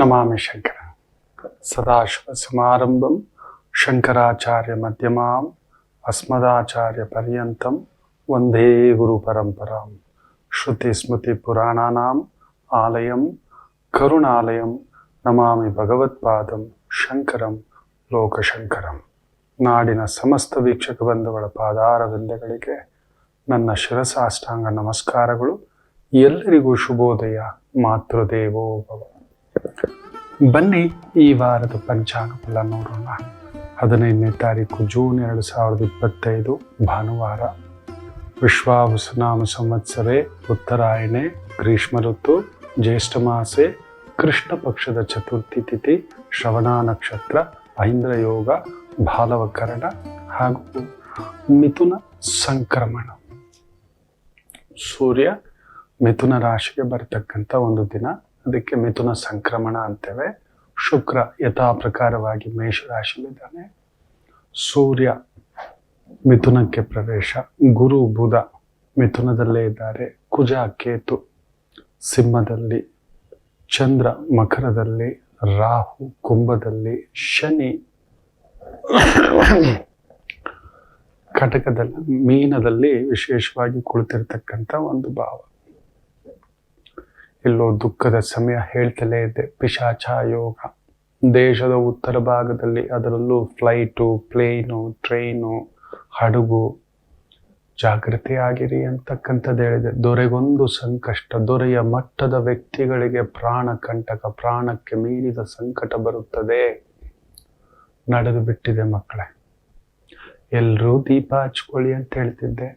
ನಮಾಮಿ ಶಂಕರ ಸದಾಶಿವಸಮಾರಂಭಂ ಶಂಕರಾಚಾರ್ಯ ಮಧ್ಯಮಾಂ ಅಸ್ಮದಾಚಾರ್ಯ ಪರ್ಯಂತಂ ವಂದೇ ಗುರು ಪರಂಪರಾಂ ಶ್ರುತಿ ಸ್ಮೃತಿ ಪುರಾಣಾನಾಂ ಆಲಯಂ ಕರುಣಾಲಯಂ ನಮಾಮಿ ಭಗವತ್ಪಾದಂ ಶಂಕರಂ ಲೋಕಶಂಕರಂ. ನಾಡಿನ ಸಮಸ್ತ ವೀಕ್ಷಕ ಬಂಧುಗಳ ಪಾದಾರವಿಂದಗಳಿಗೆ ನನ್ನ ಶಿರಸಾಷ್ಟಾಂಗ ನಮಸ್ಕಾರಗಳು. ಎಲ್ಲರಿಗೂ ಶುಭೋದಯ. ಮಾತೃದೇವೋ ಭವ. ಬನ್ನಿ ಈ ವಾರದ ಪಂಚಾಂಗ ಫಲ ನೋಡೋಣ. 15ನೇ ತಾರೀಕು ಜೂನ್ 2025 ಭಾನುವಾರ. ವಿಶ್ವಾವಸುನಾಮ ಸಂವತ್ಸರೆ ಉತ್ತರಾಯಣೆ ಗ್ರೀಷ್ಮ ಋತು ಜ್ಯೇಷ್ಠ ಮಾಸೆ ಕೃಷ್ಣ ಪಕ್ಷದ ಚತುರ್ಥಿ ತಿಥಿ ಶ್ರವಣ ನಕ್ಷತ್ರ ಐಂದ್ರ ಯೋಗ ಬಾಲವಕರಣ ಹಾಗೂ ಮಿಥುನ ಸಂಕ್ರಮಣ. ಸೂರ್ಯ ಮಿಥುನ ರಾಶಿಗೆ ಬರತಕ್ಕಂಥ ಒಂದು ದಿನ, ಅದಕ್ಕೆ ಮಿಥುನ ಸಂಕ್ರಮಣ ಅಂತೇವೆ. ಶುಕ್ರ ಯಥಾ ಪ್ರಕಾರವಾಗಿ ಮೇಷರಾಶಿಯಲ್ಲಿದ್ದಾನೆ. ಸೂರ್ಯ ಮಿಥುನಕ್ಕೆ ಪ್ರವೇಶ. ಗುರು ಬುಧ ಮಿಥುನದಲ್ಲೇ ಇದ್ದಾರೆ. ಕುಜ ಕೇತು ಸಿಂಹದಲ್ಲಿ, ಚಂದ್ರ ಮಕರದಲ್ಲಿ, ರಾಹು ಕುಂಭದಲ್ಲಿ, ಶನಿ ಕಟಕದಲ್ಲಿ, ಮೀನದಲ್ಲಿ ವಿಶೇಷವಾಗಿ ಕುಳಿತಿರ್ತಕ್ಕಂಥ ಒಂದು ಭಾವ. ಎಲ್ಲೋ ದುಃಖದ ಸಮಯ ಹೇಳ್ತಲೇ ಇದೆ. ಪಿಶಾಚ ಯೋಗ ದೇಶದ ಉತ್ತರ ಭಾಗದಲ್ಲಿ, ಅದರಲ್ಲೂ ಫ್ಲೈಟು, ಪ್ಲೇನು, ಟ್ರೈನು, ಹಡಗು ಜಾಗೃತಿಯಾಗಿರಿ ಅಂತಕ್ಕಂಥದ್ದು ಹೇಳಿದೆ. ದೊರೆಗೊಂದು ಸಂಕಷ್ಟ, ದೊರೆಯ ಮಟ್ಟದ ವ್ಯಕ್ತಿಗಳಿಗೆ ಪ್ರಾಣ ಕಂಟಕ, ಪ್ರಾಣಕ್ಕೆ ಮೀರಿದ ಸಂಕಟ ಬರುತ್ತದೆ. ನಡೆದು ಬಿಟ್ಟಿದೆ ಮಕ್ಕಳೇ. ಎಲ್ಲರೂ ದೀಪ ಹಚ್ಕೊಳ್ಳಿ ಅಂತ ಹೇಳ್ತಿದ್ದೆ.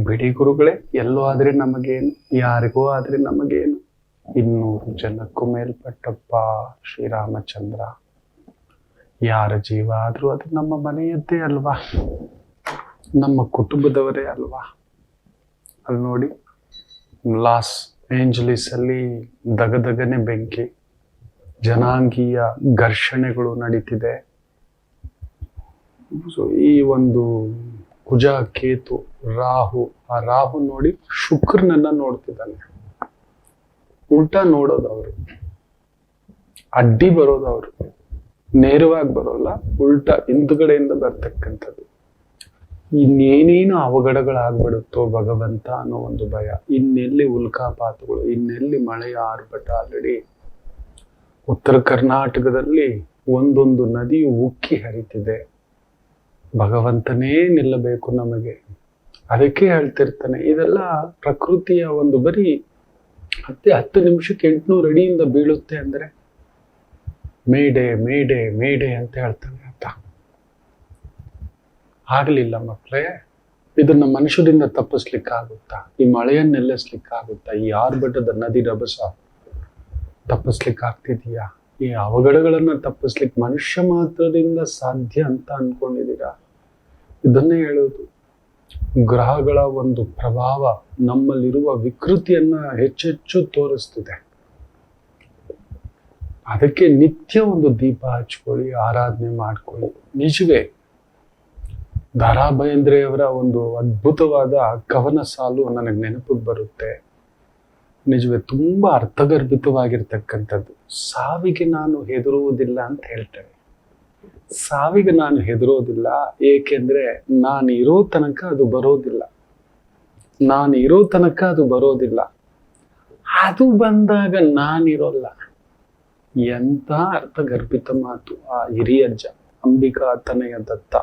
ಬಿಡಿ ಗುರುಗಳೇ, ಎಲ್ಲೋ ಆದ್ರೆ ನಮಗೇನು, ಯಾರಿಗೋ ಆದ್ರೆ ನಮಗೇನು. 200 ಜನಕ್ಕೂ ಮೇಲ್ಪಟ್ಟಪ್ಪ ಶ್ರೀರಾಮಚಂದ್ರ. ಯಾರ ಜೀವ ಆದ್ರೂ ಅದು ನಮ್ಮ ಮನೆಯದ್ದೇ ಅಲ್ವಾ, ನಮ್ಮ ಕುಟುಂಬದವರೇ ಅಲ್ವಾ. ಅಲ್ಲಿ ನೋಡಿ, ಲಾಸ್ ಏಂಜಲೀಸ್ ಅಲ್ಲಿ ದಗದಗನೆ ಬೆಂಕಿ, ಜನಾಂಗೀಯ ಘರ್ಷಣೆಗಳು ನಡೀತಿದೆ. ಸೊ ಈ ಒಂದು ಕುಜ ಕೇತು ರಾಹು, ಆ ರಾಹು ನೋಡಿ ಶುಕ್ರನನ್ನ ನೋಡ್ತಿದ್ದಾನೆ. ಉಲ್ಟಾ ನೋಡೋದು ಅವರು, ಅಡ್ಡಿ ಬರೋದು ಅವರು, ನೇರವಾಗಿ ಬರೋಲ್ಲ, ಉಲ್ಟಾ ಹಿಂದುಗಡೆಯಿಂದ ಬರ್ತಕ್ಕಂಥದ್ದು. ಇನ್ನೇನೇನು ಅವಘಡಗಳಾಗ್ಬಿಡುತ್ತೋ ಭಗವಂತ ಅನ್ನೋ ಒಂದು ಭಯ. ಇನ್ನೆಲ್ಲಿ ಉಲ್ಕಾಪಾತಗಳು, ಇನ್ನೆಲ್ಲಿ ಮಳೆಯ ಆರ್ಭಟ. ಆಲ್ರೆಡಿ ಉತ್ತರ ಕರ್ನಾಟಕದಲ್ಲಿ ಒಂದೊಂದು ನದಿಯು ಉಕ್ಕಿ ಹರಿತಿದೆ. ಭಗವಂತನೇ ನಿಲ್ಲಬೇಕು ನಮಗೆ. ಅದಕ್ಕೆ ಹೇಳ್ತಿರ್ತಾನೆ, ಇದೆಲ್ಲ ಪ್ರಕೃತಿಯ ಒಂದು ಬರೀ 10 ನಿಮಿಷಕ್ಕೆ 800 ಅಡಿಯಿಂದ ಬೀಳುತ್ತೆ ಅಂದ್ರೆ ಮೇಡೆ ಮೇಡೆ ಮೇಡೆ ಅಂತ ಹೇಳ್ತಾನೆ ಅಂತ. ಆಗ್ಲಿಲ್ಲ ಮಕ್ಕಳೇ, ಇದನ್ನ ಮನುಷ್ಯರಿಂದ ತಪ್ಪಿಸ್ಲಿಕ್ಕಾಗುತ್ತಾ? ಈ ಮಳೆಯನ್ನು ನಿಲ್ಲಿಸ್ಲಿಕ್ಕಾಗುತ್ತಾ? ಈ ಆರ್ಭಟದ ನದಿ ರಭಸ ತಪ್ಪಿಸ್ಲಿಕ್ಕಾಗ್ತಿದೀಯಾ? ಈ ಅವಘಡಗಳನ್ನ ತಪ್ಪಿಸ್ಲಿಕ್ಕೆ ಮನುಷ್ಯ ಮಾತ್ರದಿಂದ ಸಾಧ್ಯ ಅಂತ ಅನ್ಕೊಂಡಿದ್ದೀರಾ? ಇದನ್ನೇ ಹೇಳೋದು. ಗ್ರಹಗಳ ಒಂದು ಪ್ರಭಾವ ನಮ್ಮಲ್ಲಿರುವ ವಿಕೃತಿಯನ್ನ ಹೆಚ್ಚೆಚ್ಚು ತೋರಿಸ್ತಿದೆ. ಅದಕ್ಕೆ ನಿತ್ಯ ಒಂದು ದೀಪ ಹಚ್ಕೊಳ್ಳಿ, ಆರಾಧನೆ ಮಾಡ್ಕೊಳ್ಳಿ. ನಿಜವೇ ದಾರಾ ಬೇಂದ್ರೆಯವರ ಒಂದು ಅದ್ಭುತವಾದ ಕವನ ಸಾಲು ನನಗೆ ನೆನಪಿಗೆ ಬರುತ್ತೆ. ನಿಜವೇ ತುಂಬಾ ಅರ್ಥಗರ್ಭಿತವಾಗಿರ್ತಕ್ಕಂಥದ್ದು. ಸಾವಿಗೆ ನಾನು ಹೆದರುವುದಿಲ್ಲ ಅಂತ ಹೇಳ್ತಾರೆ. ಸಾವಿಗೆ ನಾನು ಹೆದರೋದಿಲ್ಲ, ಏಕೆಂದ್ರೆ ನಾನು ಇರೋ ತನಕ ಅದು ಬರೋದಿಲ್ಲ. ನಾನು ಇರೋ ತನಕ ಅದು ಬರೋದಿಲ್ಲ. ಅದು ಬಂದಾಗ ನಾನಿರೋಲ್ಲ. ಎಂತ ಅರ್ಥಗರ್ಭಿತ ಮಾತು. ಆ ಹಿರಿಯಜ್ಜ ಅಂಬಿಕಾ ತನಯ ದತ್ತ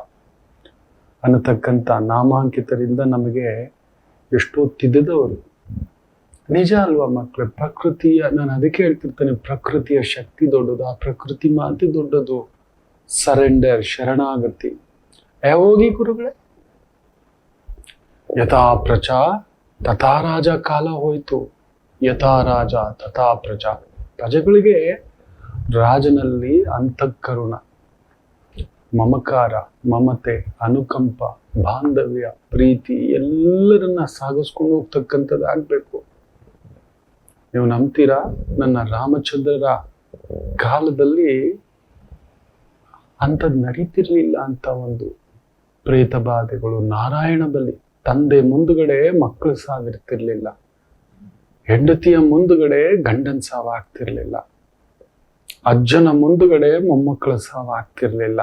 ಅನ್ನತಕ್ಕಂಥ ನಾಮಾಂಕಿತರಿಂದ ನಮಗೆ ಎಷ್ಟೋ ತಿದ್ದಿದವರು. ನಿಜ ಅಲ್ವಾ ಮಕ್ಕಳು? ಪ್ರಕೃತಿಯ, ನಾನು ಅದಕ್ಕೆ ಹೇಳ್ತಿರ್ತಾನೆ, ಪ್ರಕೃತಿಯ ಶಕ್ತಿ ದೊಡ್ಡದು, ಆ ಪ್ರಕೃತಿ ಮಾತಿ ದೊಡ್ಡದು. ಸರೆಂಡರ್, ಶರಣಾಗತಿ. ಹೋಗಿ ಗುರುಗಳೇ. ಯಥಾ ಪ್ರಜಾ ತಥಾ ರಾಜ ಕಾಲ ಹೋಯ್ತು. ಯಥಾ ರಾಜ ತಥಾ ಪ್ರಜಾ. ಪ್ರಜೆಗಳಿಗೆ ರಾಜನಲ್ಲಿ ಅಂತಃಕರುಣ, ಮಮಕಾರ, ಮಮತೆ, ಅನುಕಂಪ, ಬಾಂಧವ್ಯ, ಪ್ರೀತಿ ಎಲ್ಲರನ್ನ ಸಾಗಿಸ್ಕೊಂಡು ಹೋಗ್ತಕ್ಕಂಥದ್ದು ಆಗ್ಬೇಕು. ನೀವು ನಂಬ್ತೀರಾ? ನನ್ನ ರಾಮಚಂದ್ರರ ಕಾಲದಲ್ಲಿ ಅಂಥದ್ದು ನಡೀತಿರ್ಲಿಲ್ಲ ಅಂತ ಒಂದು ಪ್ರೇತ ಬಾಧೆಗಳು. ನಾರಾಯಣ ಬಲಿ, ತಂದೆ ಮುಂದುಗಡೆ ಮಕ್ಕಳು ಸಾವಿರ್ತಿರ್ಲಿಲ್ಲ. ಹೆಂಡತಿಯ ಮುಂದುಗಡೆ ಗಂಡನ್ ಸಾವಾಗ್ತಿರ್ಲಿಲ್ಲ. ಅಜ್ಜನ ಮುಂದುಗಡೆ ಮೊಮ್ಮಕ್ಕಳ ಸಾವು ಆಗ್ತಿರ್ಲಿಲ್ಲ.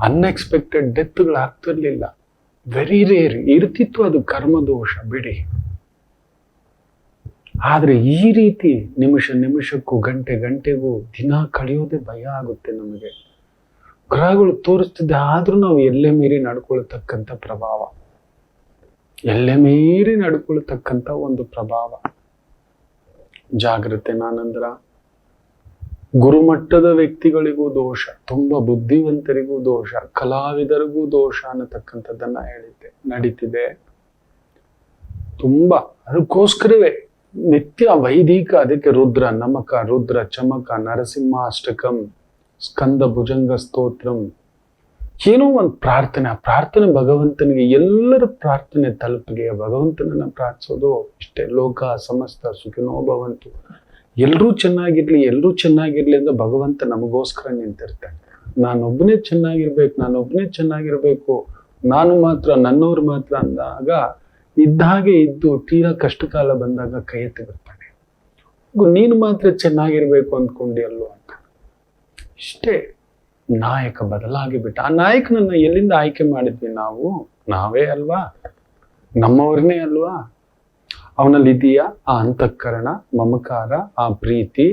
ಅನ್ಎಕ್ಸ್ಪೆಕ್ಟೆಡ್ ಡೆತ್ಗಳಾಗ್ತಿರ್ಲಿಲ್ಲ. ವೆರಿ ರೇರ್ ಇರ್ತಿತ್ತು, ಅದು ಕರ್ಮದೋಷ ಬಿಡಿ. ಆದ್ರೆ ಈ ರೀತಿ ನಿಮಿಷ ನಿಮಿಷಕ್ಕೂ ಗಂಟೆ ಗಂಟೆಗೂ ದಿನ ಕಳೆಯೋದೇ ಭಯ ಆಗುತ್ತೆ ನಮಗೆ. ಗ್ರಹಗಳು ತೋರಿಸ್ತಿದ್ದೆ, ಆದ್ರೂ ನಾವು ಎಲ್ಲೆ ಮೀರಿ ನಡ್ಕೊಳ್ತಕ್ಕಂಥ ಪ್ರಭಾವ, ಎಲ್ಲೆ ಮೀರಿ ನಡ್ಕೊಳ್ತಕ್ಕಂಥ ಒಂದು ಪ್ರಭಾವ. ಜಾಗ್ರತೆ. ನಾನಂದ್ರ ಗುರುಮಟ್ಟದ ವ್ಯಕ್ತಿಗಳಿಗೂ ದೋಷ, ತುಂಬಾ ಬುದ್ಧಿವಂತರಿಗೂ ದೋಷ, ಕಲಾವಿದರಿಗೂ ದೋಷ ಅನ್ನತಕ್ಕಂಥದ್ದನ್ನ ಹೇಳಿದ್ದೆ. ನಡೀತಿದೆ ತುಂಬಾ. ಅದಕ್ಕೋಸ್ಕರವೇ ನಿತ್ಯ ವೈದಿಕ, ಅದಕ್ಕೆ ರುದ್ರ ನಮಕ, ರುದ್ರ ಚಮಕ, ನರಸಿಂಹಾಷ್ಟಕಂ, ಸ್ಕಂದ ಭುಜಂಗ ಸ್ತೋತ್ರಂ, ಏನೋ ಒಂದು ಪ್ರಾರ್ಥನೆ. ಆ ಪ್ರಾರ್ಥನೆ ಭಗವಂತನಿಗೆ, ಎಲ್ಲರ ಪ್ರಾರ್ಥನೆ ತಲುಪಿಗೆ ಭಗವಂತನನ್ನ ಪ್ರಾರ್ಥಿಸೋದು ಇಷ್ಟೇ. ಲೋಕ ಸಮಸ್ತ ಸುಖಿನೋ ಭವಂತು, ಎಲ್ಲರೂ ಚೆನ್ನಾಗಿರ್ಲಿ, ಎಲ್ಲರೂ ಚೆನ್ನಾಗಿರ್ಲಿ ಅಂತ ಭಗವಂತ ನಮಗೋಸ್ಕರ ನಿಂತಿರ್ತಾನೆ. ನಾನೊಬ್ಬನೇ ಚೆನ್ನಾಗಿರ್ಬೇಕು, ನಾನೊಬ್ಬನೇ ಚೆನ್ನಾಗಿರ್ಬೇಕು, ನಾನು ಮಾತ್ರ, ನನ್ನವ್ರು ಮಾತ್ರ ಅಂದಾಗ ಇದ್ದಾಗೆ ಇದ್ದು ತೀರಾ ಕಷ್ಟ ಕಾಲ ಬಂದಾಗ ಕೈ ಎತ್ತಿ ಬರ್ತಾನೆ. ನೀನು ಮಾತ್ರ ಚೆನ್ನಾಗಿರ್ಬೇಕು ಅಂದ್ಕೊಂಡಿ ಅಲ್ವ ಅಂತ. ಇಷ್ಟೇ. ನಾಯಕ ಬದಲಾಗಿ ಬಿಟ್ಟ. ಆ ನಾಯಕನನ್ನ ಎಲ್ಲಿಂದ ಆಯ್ಕೆ ಮಾಡಿದ್ವಿ ನಾವು? ನಾವೇ ಅಲ್ವಾ? ನಮ್ಮವ್ರನ್ನೇ ಅಲ್ವಾ? ಅವನಲ್ಲಿ ಇದೆಯಾ ಆ ಅಂತಃಕರಣ, ಮಮಕಾರ, ಆ ಪ್ರೀತಿ,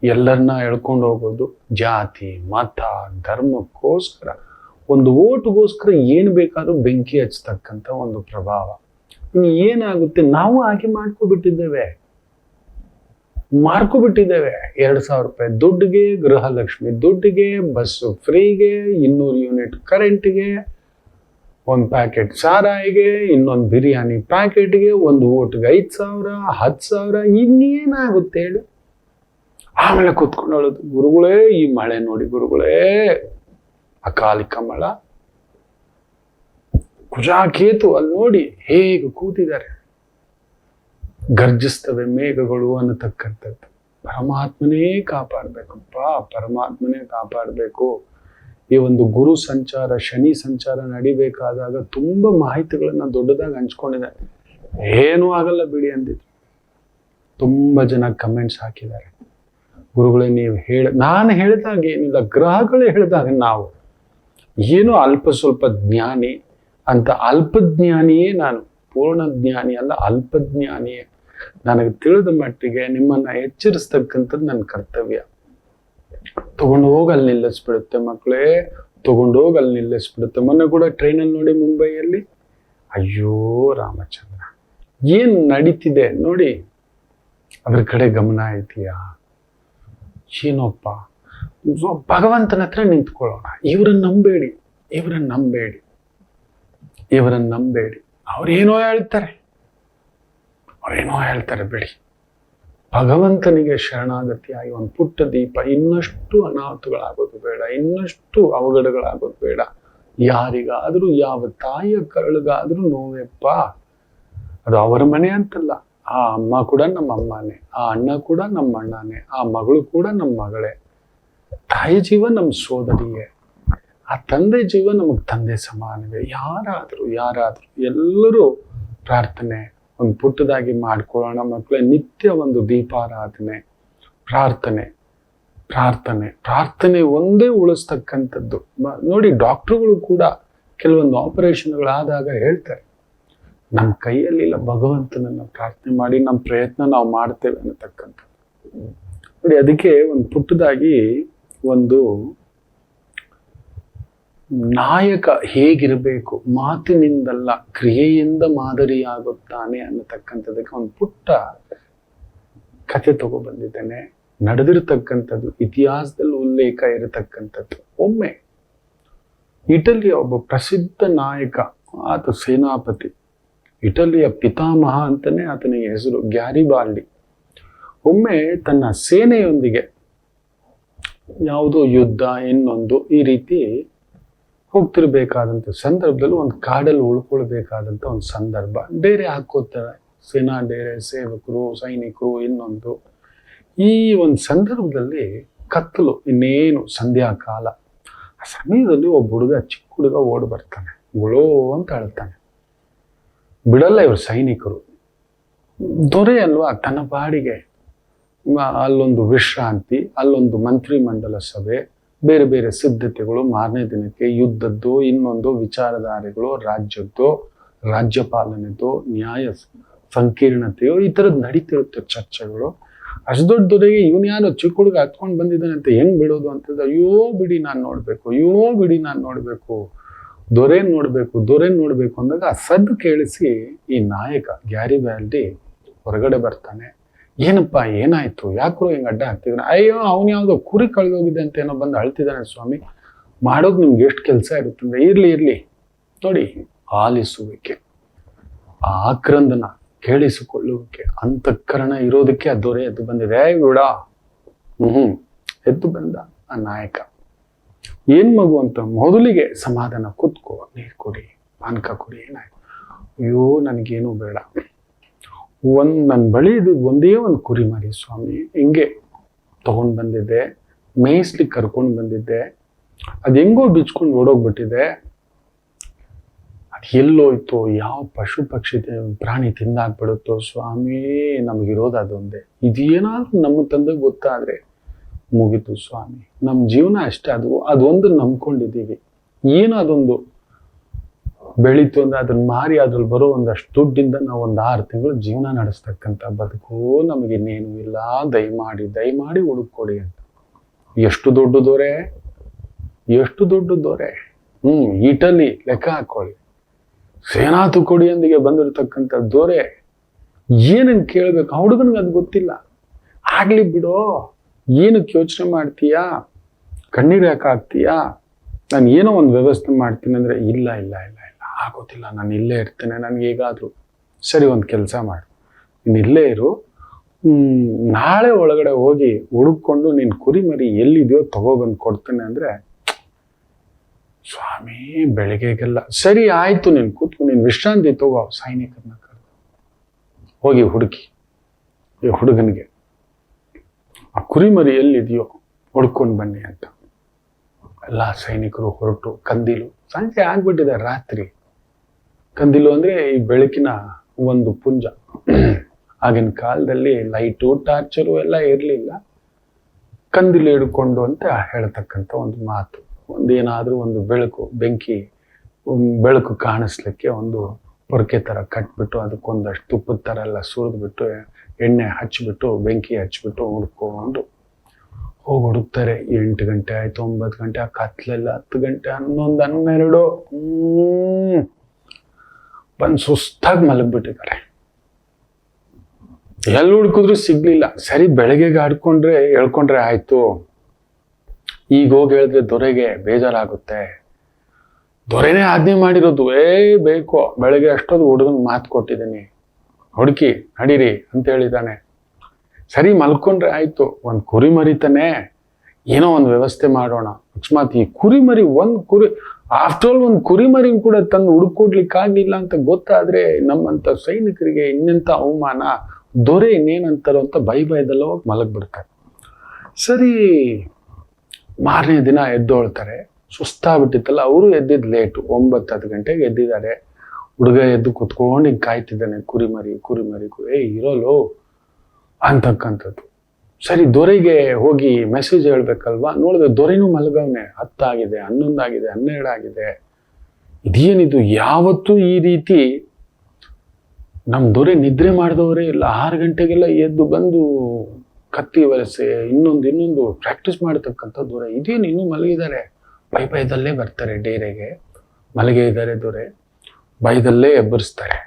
ಎಲ್ಲರನ್ನ ಎಳ್ಕೊಂಡು ಹೋಗೋದು? ಜಾತಿ ಮತ ಧರ್ಮಕ್ಕೋಸ್ಕರ, ಒಂದು ಓಟ್ಗೋಸ್ಕರ ಏನು ಬೇಕಾದ್ರೂ ಬೆಂಕಿ ಹಚ್ಚತಕ್ಕಂಥ ಒಂದು ಪ್ರಭಾವ. ಇನ್ನು ಏನಾಗುತ್ತೆ? ನಾವು ಹಾಗೆ ಮಾಡ್ಕೊಬಿಟ್ಟಿದ್ದೇವೆ. 2,000 ರೂಪಾಯಿ ದುಡ್ಡಿಗೆ, ಗೃಹಲಕ್ಷ್ಮಿ ದುಡ್ಡಿಗೆ, ಬಸ್ಸು ಫ್ರೀಗೆ, 200 ಯೂನಿಟ್ ಕರೆಂಟ್ಗೆ, ಒಂದು ಪ್ಯಾಕೆಟ್ ಸಾರಾಯಿಗೆ, ಇನ್ನೊಂದು ಬಿರಿಯಾನಿ ಪ್ಯಾಕೆಟ್ಗೆ, ಒಂದು ಓಟ್ಗೆ 5,000, 10,000. ಇನ್ನೇನಾಗುತ್ತೆ ಹೇಳಿ? ಆಮೇಲೆ ಕೂತ್ಕೊಂಡು ಹೇಳೋದು, ಗುರುಗಳೇ ಈ ಮಳೆ ನೋಡಿ ಗುರುಗಳೇ, ಅಕಾಲಿಕ ಮಳ, ಕುಜಾಕೇತು ಅಲ್ಲಿ ನೋಡಿ ಹೇಗೆ ಕೂತಿದ್ದಾರೆ, ಗರ್ಜಿಸ್ತವೆ ಮೇಘಗಳು ಅನ್ನತಕ್ಕಂಥದ್ದು. ಪರಮಾತ್ಮನೇ ಕಾಪಾಡಬೇಕಪ್ಪ, ಪರಮಾತ್ಮನೇ ಕಾಪಾಡಬೇಕು. ಈ ಒಂದು ಗುರು ಸಂಚಾರ, ಶನಿ ಸಂಚಾರ ನಡಿಬೇಕಾದಾಗ ತುಂಬಾ ಮಾಹಿತಿಗಳನ್ನ ದೊಡ್ಡದಾಗಿ ಹಂಚ್ಕೊಂಡಿದ್ದಾರೆ. ಏನೂ ಆಗಲ್ಲ ಬಿಡಿ ಅಂದಿದ್ರು. ತುಂಬಾ ಜನ ಕಮೆಂಟ್ಸ್ ಹಾಕಿದ್ದಾರೆ, ಗುರುಗಳೇ ನೀವು ನಾನು ಹೇಳಿದಾಗ ಏನಿಲ್ಲ, ಗ್ರಹಗಳೇ ಹೇಳಿದಾಗ ನಾವು ಏನೋ ಅಲ್ಪ ಸ್ವಲ್ಪ ಜ್ಞಾನಿ ಅಂತ. ಅಲ್ಪಜ್ಞಾನಿಯೇ ನಾನು, ಪೂರ್ಣ ಜ್ಞಾನಿ ಅಲ್ಲ, ಅಲ್ಪಜ್ಞಾನಿಯೇ. ನನಗೆ ತಿಳಿದ ಮಟ್ಟಿಗೆ ನಿಮ್ಮನ್ನ ಎಚ್ಚರಿಸ್ತಕ್ಕಂಥದ್ದು ನನ್ನ ಕರ್ತವ್ಯ. ತಗೊಂಡು ಹೋಗಿ ಅಲ್ಲಿ ನಿಲ್ಲಿಸ್ಬಿಡುತ್ತೆ ಮಕ್ಕಳೇ, ತಗೊಂಡು ಹೋಗಿ ಅಲ್ಲಿ ನಿಲ್ಲಿಸ್ಬಿಡುತ್ತೆ. ಮೊನ್ನೆ ಕೂಡ ಟ್ರೈನಲ್ಲಿ ನೋಡಿ ಮುಂಬೈಯಲ್ಲಿ, ಅಯ್ಯೋ ರಾಮಚಂದ್ರ, ಏನ್ ನಡೀತಿದೆ ನೋಡಿ, ಅದ್ರ ಕಡೆ ಗಮನ ಇದೆಯಾ? ಏನೋಪ್ಪ, ಭಗವಂತನ ಹತ್ರ ನಿಂತ್ಕೊಳ್ಳೋಣ. ಇವರನ್ನ ನಂಬೇಡಿ, ಇವರನ್ನ ನಂಬೇಡಿ, ಇವರನ್ನ ನಂಬೇಡಿ. ಅವ್ರೇನೋ ಹೇಳ್ತಾರೆ ಬಿಡಿ. ಭಗವಂತನಿಗೆ ಶರಣಾಗತಿಯಾಗಿ ಒಂದು ಪುಟ್ಟ ದೀಪ, ಇನ್ನಷ್ಟು ಅನಾಹುತಗಳಾಗೋದು ಬೇಡ, ಇನ್ನಷ್ಟು ಅವಘಡಗಳಾಗೋದು ಬೇಡ. ಯಾರಿಗಾದ್ರೂ, ಯಾವ ತಾಯಿಯ ಕರಳಿಗಾದ್ರೂ ನೋವೆಪ್ಪ. ಅದು ಅವರ ಮನೆ ಅಂತಲ್ಲ, ಆ ಅಮ್ಮ ಕೂಡ ನಮ್ಮ ಅಮ್ಮನೇ, ಆ ಅಣ್ಣ ಕೂಡ ನಮ್ಮ ಅಣ್ಣನೇ, ಆ ಮಗಳು ಕೂಡ ನಮ್ಮ ಮಗಳೇ. ತಾಯಿ ಜೀವ ನಮ್ಮ ಸೋದರಿಯೇ, ಆ ತಂದೆ ಜೀವ ನಮಗ್ ತಂದೆ ಸಮಾನವೇ. ಯಾರಾದ್ರೂ ಎಲ್ಲರೂ ಪ್ರಾರ್ಥನೆ ಒಂದು ಪುಟ್ಟದಾಗಿ ಮಾಡ್ಕೊಳ್ಳೋಣ ಮಕ್ಕಳೇ. ನಿತ್ಯ ಒಂದು ದೀಪಾರಾಧನೆ, ಪ್ರಾರ್ಥನೆ ಒಂದೇ ಉಳಿಸ್ತಕ್ಕಂಥದ್ದು. ನೋಡಿ, ಡಾಕ್ಟರ್ಗಳು ಕೂಡ ಕೆಲವೊಂದು ಆಪರೇಷನ್ಗಳಾದಾಗ ಹೇಳ್ತಾರೆ, ನಮ್ಮ ಕೈಯಲ್ಲಿಲ್ಲ, ಭಗವಂತನನ್ನ ಪ್ರಾರ್ಥನೆ ಮಾಡಿ ನಮ್ಮ ಪ್ರಯತ್ನ ನಾವು ಮಾಡ್ತೇವೆ ಅನ್ನತಕ್ಕಂಥದ್ದು. ನೋಡಿ, ಅದಕ್ಕೆ ಒಂದು ಪುಟ್ಟದಾಗಿ ಒಂದು ನಾಯಕ ಹೇಗಿರಬೇಕು, ಮಾತಿನಿಂದಲ್ಲ ಕ್ರಿಯೆಯಿಂದ ಮಾದರಿಯಾಗುತ್ತಾನೆ ಅನ್ನತಕ್ಕಂಥದಕ್ಕೆ ಒಂದು ಪುಟ್ಟ ಕಥೆ ತಗೊಬಂದಿದ್ದೇನೆ. ನಡೆದಿರತಕ್ಕಂಥದ್ದು, ಇತಿಹಾಸದಲ್ಲಿ ಉಲ್ಲೇಖ ಇರತಕ್ಕಂಥದ್ದು. ಒಮ್ಮೆ ಇಟಲಿಯ ಒಬ್ಬ ಪ್ರಸಿದ್ಧ ನಾಯಕ, ಆತ ಸೇನಾಪತಿ, ಇಟಲಿಯ ಪಿತಾಮಹ ಅಂತಾನೆ ಆತನಿಗೆ ಹೆಸರು, ಗ್ಯಾರಿಬಾಲ್ಡಿ. ಒಮ್ಮೆ ತನ್ನ ಸೇನೆಯೊಂದಿಗೆ ಯಾವುದೋ ಯುದ್ಧ ಇನ್ನೊಂದು ಈ ರೀತಿ ಹೋಗ್ತಿರ್ಬೇಕಾದಂಥ ಸಂದರ್ಭದಲ್ಲಿ ಒಂದು ಕಾಡಲ್ಲಿ ಉಳ್ಕೊಳ್ಬೇಕಾದಂಥ ಒಂದು ಸಂದರ್ಭ. ಡೇರೆ ಹಾಕೋತಾರೆ, ಸೇನಾ ಡೇರೆ, ಸೇವಕರು, ಸೈನಿಕರು, ಇನ್ನೊಂದು. ಈ ಒಂದು ಸಂದರ್ಭದಲ್ಲಿ ಕತ್ತಲು, ಇನ್ನೇನು ಸಂಧ್ಯಾಕಾಲ. ಆ ಸಮಯದಲ್ಲಿ ಒಬ್ಬ ಹುಡುಗ, ಚಿಕ್ಕ ಹುಡುಗ ಓಡ್ ಬರ್ತಾನೆ, ಗುಳೋ ಅಂತ ಅಳ್ತಾನೆ. ಬಿಡಲ್ಲ ಇವರು ಸೈನಿಕರು. ದೊರೆ ಅಲ್ವಾ, ತನ್ನ ಬಾಡಿಗೆ ಅಲ್ಲೊಂದು ವಿಶ್ರಾಂತಿ, ಅಲ್ಲೊಂದು ಮಂತ್ರಿಮಂಡಲ ಸಭೆ, ಬೇರೆ ಬೇರೆ ಸಿದ್ಧತೆಗಳು, ಮಾರನೇ ದಿನಕ್ಕೆ ಯುದ್ಧದ್ದು, ಇನ್ನೊಂದು ವಿಚಾರಧಾರೆಗಳು, ರಾಜ್ಯದ್ದು, ರಾಜ್ಯಪಾಲನೆದು, ನ್ಯಾಯ ಸಂಕೀರ್ಣತೆಯೋ ಈ ಥರದ್ದು ನಡೀತಿರುತ್ತೆ ಚರ್ಚೆಗಳು. ಅಷ್ಟು ದೊಡ್ಡ ದೊರೆಗೆ ಇವನ್ ಯಾರೋ ಚಿಕ್ಕ ಹುಡುಗ ಹತ್ಕೊಂಡು ಬಂದಿದ್ದಾನೆ ಅಂತ ಹೆಂಗ್ ಬಿಡೋದು ಅಂತಂದ್ರೆ, ಅಯ್ಯೋ ಬಿಡಿ ನಾನು ನೋಡ್ಬೇಕು, ಅಯ್ಯೋ ಬಿಡಿ ನಾನು ನೋಡ್ಬೇಕು, ದೊರೆನ್ ನೋಡ್ಬೇಕು ಅಂದಾಗ ಆ ಸದ್ದು ಕೇಳಿಸಿ ಈ ನಾಯಕ ಗ್ಯಾರಿಬ್ಯಾಲ್ಡಿ ಹೊರಗಡೆ ಬರ್ತಾನೆ. ಏನಪ್ಪ ಏನಾಯ್ತು, ಯಾಕೋ ಹಿಂಗೆ ಅಡ್ಡ ಹಾಕ್ತಿದ್ದಾನೆ? ಅಯ್ಯೋ ಅವ್ನು ಯಾವುದೋ ಕುರಿ ಕಳೆದೋಗಿದೆ ಅಂತ ಏನೋ ಬಂದು ಅಳ್ತಿದ್ದಾನೆ ಸ್ವಾಮಿ, ಮಾಡೋದು ನಿಮ್ಗೆ ಎಷ್ಟು ಕೆಲಸ ಇರುತ್ತಂದ್ರೆ, ಇರ್ಲಿ ನೋಡಿ, ಆಲಿಸುವಿಕೆ, ಆಕ್ರಂದನ ಕೇಳಿಸಿಕೊಳ್ಳುವಿಕೆ, ಅಂತಃಕರಣ ಇರೋದಕ್ಕೆ ಆ ದೊರೆ ಎದ್ದು ಬಂದಿದೆ. ಬಿಡ ಎದ್ದು ಬಂದ ಆ ನಾಯಕ. ಏನ್ ಮಗು ಅಂತ ಮೊದಲಿಗೆ ಸಮಾಧಾನ, ಕೂತ್ಕೋ, ನೀರು ಕೊಡಿ, ಪಾನಕ ಕೊಡಿ, ಏನಾಯ್ತು? ಅಯ್ಯೋ ನನಗೇನು ಬೇಡ, ನನ್ನ ಬಳಿ ಇದು ಒಂದೇ ಒಂದು ಕುರಿ ಮರಿ ಸ್ವಾಮಿ, ಹಿಂಗೆ ತಗೊಂಡು ಬಂದಿದ್ದೆ, ಮೇಯಿಸ್ಲಿಕ್ಕೆ ಕರ್ಕೊಂಡು ಬಂದಿದ್ದೆ, ಅದು ಹೆಂಗೋ ಬಿಚ್ಕೊಂಡು ಓಡೋಗ್ಬಿಟ್ಟಿದೆ, ಅದು ಎಲ್ಲೋಯ್ತು, ಯಾವ ಪಶು ಪಕ್ಷಿ ಪ್ರಾಣಿ ತಿಂದಾಕ್ಬಿಡುತ್ತೋ ಸ್ವಾಮಿ, ನಮಗಿರೋದು ಅದೊಂದೇ. ಇದೇನಾದ್ರೂ ನಮ್ಮ ತಂದೆ ಗೊತ್ತಾದ್ರೆ ಮುಗಿತು ಸ್ವಾಮಿ, ನಮ್ಮ ಜೀವನ ಅಷ್ಟೇ. ಅದೊಂದು ನಂಬ್ಕೊಂಡಿದ್ದೀವಿ, ಏನು ಅದೊಂದು ಬೆಳೀತು ಅಂದ್ರೆ ಅದನ್ನ ಮಾರಿ ಅದ್ರಲ್ಲಿ ಬರೋ ಒಂದಷ್ಟು ದುಡ್ಡಿಂದ ನಾವು ಒಂದು 6 ತಿಂಗಳು ಜೀವನ ನಡೆಸ್ತಕ್ಕಂಥ ಬದುಕು ನಮಗಿನ್ನೇನು ಇಲ್ಲ, ದಯಮಾಡಿ ಹುಡುಕೊಡಿ ಅಂತ. ಎಷ್ಟು ದೊಡ್ಡ ದೊರೆ, ಇಟಲಿ ಲೆಕ್ಕ ಹಾಕೊಳ್ಳಿ, ಸೇನಾ ತುಕಡಿಯೊಂದಿಗೆ ಬಂದಿರತಕ್ಕಂಥ ದೊರೆ ಏನನ್ನು ಕೇಳ್ಬೇಕು? ಆ ಹುಡುಗನಿಗೆ ಅದು ಗೊತ್ತಿಲ್ಲ. ಆಗ್ಲಿ ಬಿಡೋ, ಏನಕ್ಕೆ ಯೋಚನೆ ಮಾಡ್ತೀಯಾ, ಕಣ್ಣೀರು ಯಾಕೆ ಹಾಕ್ತೀಯಾ, ನಾನು ಏನೋ ಒಂದು ವ್ಯವಸ್ಥೆ ಮಾಡ್ತೀನಿ ಅಂದ್ರೆ, ಇಲ್ಲ ಆಗೋದಿಲ್ಲ, ನಾನು ಇಲ್ಲೇ ಇರ್ತೇನೆ, ನನಗೆ ಹೇಗಾದ್ರು ಸರಿ, ಒಂದು ಕೆಲಸ ಮಾಡು, ನೀನು ಇಲ್ಲೇ ಇರು, ನಾಳೆ ಒಳಗಡೆ ಹೋಗಿ ಹುಡುಕೊಂಡು ನಿನ್ನ ಕುರಿ ಮರಿ ಎಲ್ಲಿದೆಯೋ ತಗೊಬಂದು ಕೊಡ್ತೇನೆ ಅಂದ್ರೆ, ಸ್ವಾಮಿ ಬೆಳಗ್ಗೆಗೆಲ್ಲ ಸರಿ ಆಯ್ತು, ನೀನು ಕೂತ್ಕೊಂಡು ನೀನು ವಿಶ್ರಾಂತಿ ತಗೋ, ಸೈನಿಕರನ್ನ ಕರೆದು ಹೋಗಿ ಹುಡುಕಿ ಈ ಹುಡುಗನಿಗೆ ಆ ಕುರಿಮರಿ ಎಲ್ಲಿದೆಯೋ ಹುಡ್ಕೊಂಡು ಬನ್ನಿ ಅಂತ. ಎಲ್ಲ ಸೈನಿಕರು ಹೊರಟು, ಕಂದಿಲು ಸಂಜೆ ಆಗ್ಬಿಟ್ಟಿದೆ, ರಾತ್ರಿ. ಕಂದಿಲು ಅಂದ್ರೆ ಈ ಬೆಳಕಿನ ಒಂದು ಪುಂಜ. ಆಗಿನ ಕಾಲದಲ್ಲಿ ಲೈಟು ಟಾರ್ಚರು ಎಲ್ಲ ಇರಲಿಲ್ಲ, ಕಂದಿಲು ಹಿಡ್ಕೊಂಡು ಅಂತ ಹೇಳ್ತಕ್ಕಂಥ ಒಂದು ಮಾತು. ಒಂದೇನಾದ್ರೂ ಒಂದು ಬೆಳಕು ಕಾಣಿಸ್ಲಿಕ್ಕೆ ಒಂದು ಪೊರಕೆ ತರ ಕಟ್ಬಿಟ್ಟು ಅದಕ್ಕೊಂದಷ್ಟು ತುಪ್ಪದ ತರ ಎಲ್ಲ ಸುರಿದ್ಬಿಟ್ಟು ಎಣ್ಣೆ ಹಚ್ಚಿಬಿಟ್ಟು ಬೆಂಕಿ ಹಚ್ಚಿಬಿಟ್ಟು ಹುಡ್ಕೊಂಡು ಹೋಗಿ ಹುಡುಕ್ತಾರೆ. 8 ಗಂಟೆ ಆಯ್ತು, 9 ಗಂಟೆ, ಆ ಕತ್ಲೆಲ್ಲ 10 ಗಂಟೆ, 11, 12 ಬಂದು ಸುಸ್ತಾಗಿ ಮಲಗ್ಬಿಟ್ಟಿದ್ದಾರೆ. ಎಲ್ಲಿ ಹುಡುಕಿದ್ರು ಸಿಗ್ಲಿಲ್ಲ. ಸರಿ ಬೆಳಗ್ಗೆಗೆ ಹೇಳ್ಕೊಂಡ್ರೆ ಆಯ್ತು, ಈಗ ಹೋಗಿ ಹೇಳಿದ್ರೆ ದೊರೆಗೆ ಬೇಜಾರಾಗುತ್ತೆ, ದೊರೆನೇ ಆಜ್ಞೆ ಮಾಡಿರೋದು, ಬೇಕು ಬೆಳಗ್ಗೆ ಅಷ್ಟೊಂದು ಹುಡುಗನ ಮಾತು ಕೊಟ್ಟಿದ್ದೀನಿ, ಹುಡುಕಿ ನಡೀರಿ ಅಂತ ಹೇಳಿದ್ದಾನೆ. ಸರಿ ಮಲ್ಕೊಂಡ್ರೆ ಆಯ್ತು, ಒಂದು ಕುರಿ ಮರಿತಾನೆ, ಏನೋ ಒಂದು ವ್ಯವಸ್ಥೆ ಮಾಡೋಣ. ಅಕಸ್ಮಾತ್ ಈ ಕುರಿಮರಿ ಆಫ್ಟರ್ ಆಲ್ ಒಂದು ಕುರಿಮರಿ ಕೂಡ ತಂದು ಹುಡುಕೊಡ್ಲಿಕ್ಕಾಗ್ಲಿಲ್ಲ ಅಂತ ಗೊತ್ತಾದ್ರೆ ನಮ್ಮಂತ ಸೈನಿಕರಿಗೆ ಇನ್ನೆಂತ ಅವಮಾನ, ದೊರೆ ಇನ್ನೇನಂತಾರೋ ಅಂತ ಭಯದಲ್ಲ ಹೋಗಿ ಮಲಗ್ಬಿಡ್ತಾರೆ. ಸರಿ ಮಾರನೇ ದಿನ ಎದ್ದೊಳ್ತಾರೆ, ಸುಸ್ತಾಗ್ಬಿಟ್ಟಿತ್ತಲ್ಲ, ಅವರು ಎದ್ದಿದ್ದು ಲೇಟು, 9-10 ಗಂಟೆಗೆ ಎದ್ದಿದ್ದಾರೆ. ಹುಡುಗ ಎದ್ದು ಕುತ್ಕೊಂಡು ಹಿಂಗೆ ಕಾಯ್ತಿದ್ದಾನೆ, ಕುರಿಮರಿ ಇರೋಲು ಅಂತಕ್ಕಂಥದ್ದು. ಸರಿ ದೊರೆಗೆ ಹೋಗಿ ಮೆಸೇಜ್ ಹೇಳ್ಬೇಕಲ್ವಾ, ನೋಡಿದ್ರೆ ದೊರೆನೂ ಮಲಗವನೆ, 10 ಆಗಿದೆ, 11 ಆಗಿದೆ, 12 ಆಗಿದೆ. ಇದೇನಿದು, ಯಾವತ್ತೂ ಈ ರೀತಿ ನಮ್ಮ ದೊರೆ ನಿದ್ರೆ ಮಾಡಿದವರೇ ಇಲ್ಲ. 6 ಗಂಟೆಗೆಲ್ಲ ಎದ್ದು ಬಂದು ಕತ್ತಿ ವಲಸೆ ಇನ್ನೊಂದು ಪ್ರಾಕ್ಟೀಸ್ ಮಾಡತಕ್ಕಂಥ ದೊರೆ, ಇದೇನು ಇನ್ನೂ ಮಲಗಿದ್ದಾರೆ. ಭಯದಲ್ಲೇ ಬರ್ತಾರೆ ಡೇರೆಗೆ, ಮಲಗೆ ಇದ್ದಾರೆ ದೊರೆ, ಭಯದಲ್ಲೇ ಎಬ್ಬರಿಸ್ತಾರೆ,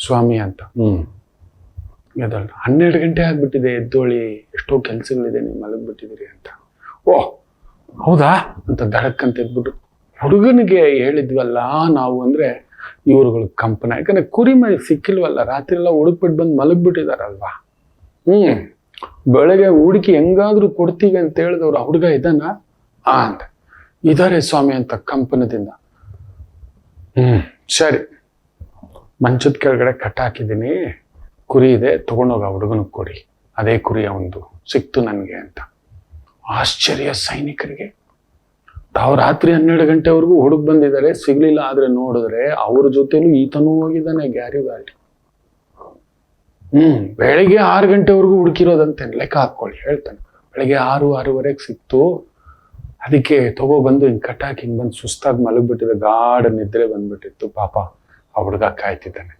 ಸ್ವಾಮಿ ಅಂತ. ಎದ್ದಳು, 12 ಗಂಟೆ ಆಗ್ಬಿಟ್ಟಿದೆ, ಎದ್ದೋಳಿ, ಎಷ್ಟೋ ಕೆಲ್ಸಗಳಿದೆ, ನೀವು ಮಲಗ್ಬಿಟ್ಟಿದ್ದೀರಿ ಅಂತ. ಓಹ್ ಹೌದಾ ಅಂತ ದಡಕ್ಕಂತ ಎದ್ಬಿಟ್ಟು, ಹುಡುಗನಿಗೆ ಹೇಳಿದ್ವಲ್ಲ ನಾವು ಅಂದ್ರೆ ಇವ್ರುಗಳ ಕಂಪನ, ಯಾಕಂದ್ರೆ ಕುರಿಮರಿ ಸಿಕ್ಕಿಲ್ವಲ್ಲ, ರಾತ್ರಿ ಎಲ್ಲ ಹುಡುಕ್ಬಿಟ್ಟು ಬಂದು ಮಲಗ್ಬಿಟ್ಟಿದಾರಲ್ವಾ. ಬೆಳಗ್ಗೆ ಹುಡುಕಿ ಹೆಂಗಾದ್ರೂ ಕೊಡ್ತೀವಿ ಅಂತ ಹೇಳಿದವ್ರು, ಹುಡುಗ ಇದ್ದಾನ ಅಂತ, ಇದಾರೆ ಸ್ವಾಮಿ ಅಂತ ಕಂಪನದಿಂದ. ಸರಿ, ಮಂಚದ ಕೆಳಗಡೆ ಕಟ್ಟ ಹಾಕಿದ್ದೀನಿ, ಕುರಿ ಇದೆ, ತಗೊಂಡೋಗ ಹುಡುಗನಿಗೆ ಕೊಡಿ, ಅದೇ ಕುರಿ ಒಂದು ಸಿಕ್ತು ನನಗೆ ಅಂತ. ಆಶ್ಚರ್ಯ ಸೈನಿಕರಿಗೆ. ತಾವು ರಾತ್ರಿ 12 ಗಂಟೆವರೆಗೂ ಹುಡುಕ್ ಬಂದಿದ್ದಾರೆ, ಸಿಗ್ಲಿಲ್ಲ. ಆದ್ರೆ ನೋಡಿದ್ರೆ ಅವ್ರ ಜೊತೆಲೂ ಈತನೂ ಹೋಗಿದ್ದಾನೆ, ಗ್ಯಾರಿಬ್ಯಾಲ್ಡಿ. ಬೆಳಿಗ್ಗೆ 6 ಗಂಟೆವರೆಗೂ ಹುಡುಕಿರೋದಂತೆ ಲೆಕ್ಕ ಹಾಕೊಳ್ಳಿ ಹೇಳ್ತಾನೆ. ಬೆಳಿಗ್ಗೆ 6-6:30 ಸಿಕ್ತು, ಅದಕ್ಕೆ ತಗೊಬಂದು ಹಿಂಗೆ ಕಟ್ಟಾಕಿ ಹಿಂಗೆ ಬಂದು ಸುಸ್ತಾಗಿ ಮಲಗಿಬಿಟ್ಟಿದೆ, ಗಾಢ ನಿದ್ರೆ ಬಂದ್ಬಿಟ್ಟಿತ್ತು. ಪಾಪ ಆ ಹುಡುಗ ಕಾಯ್ತಿದ್ದಾನೆ.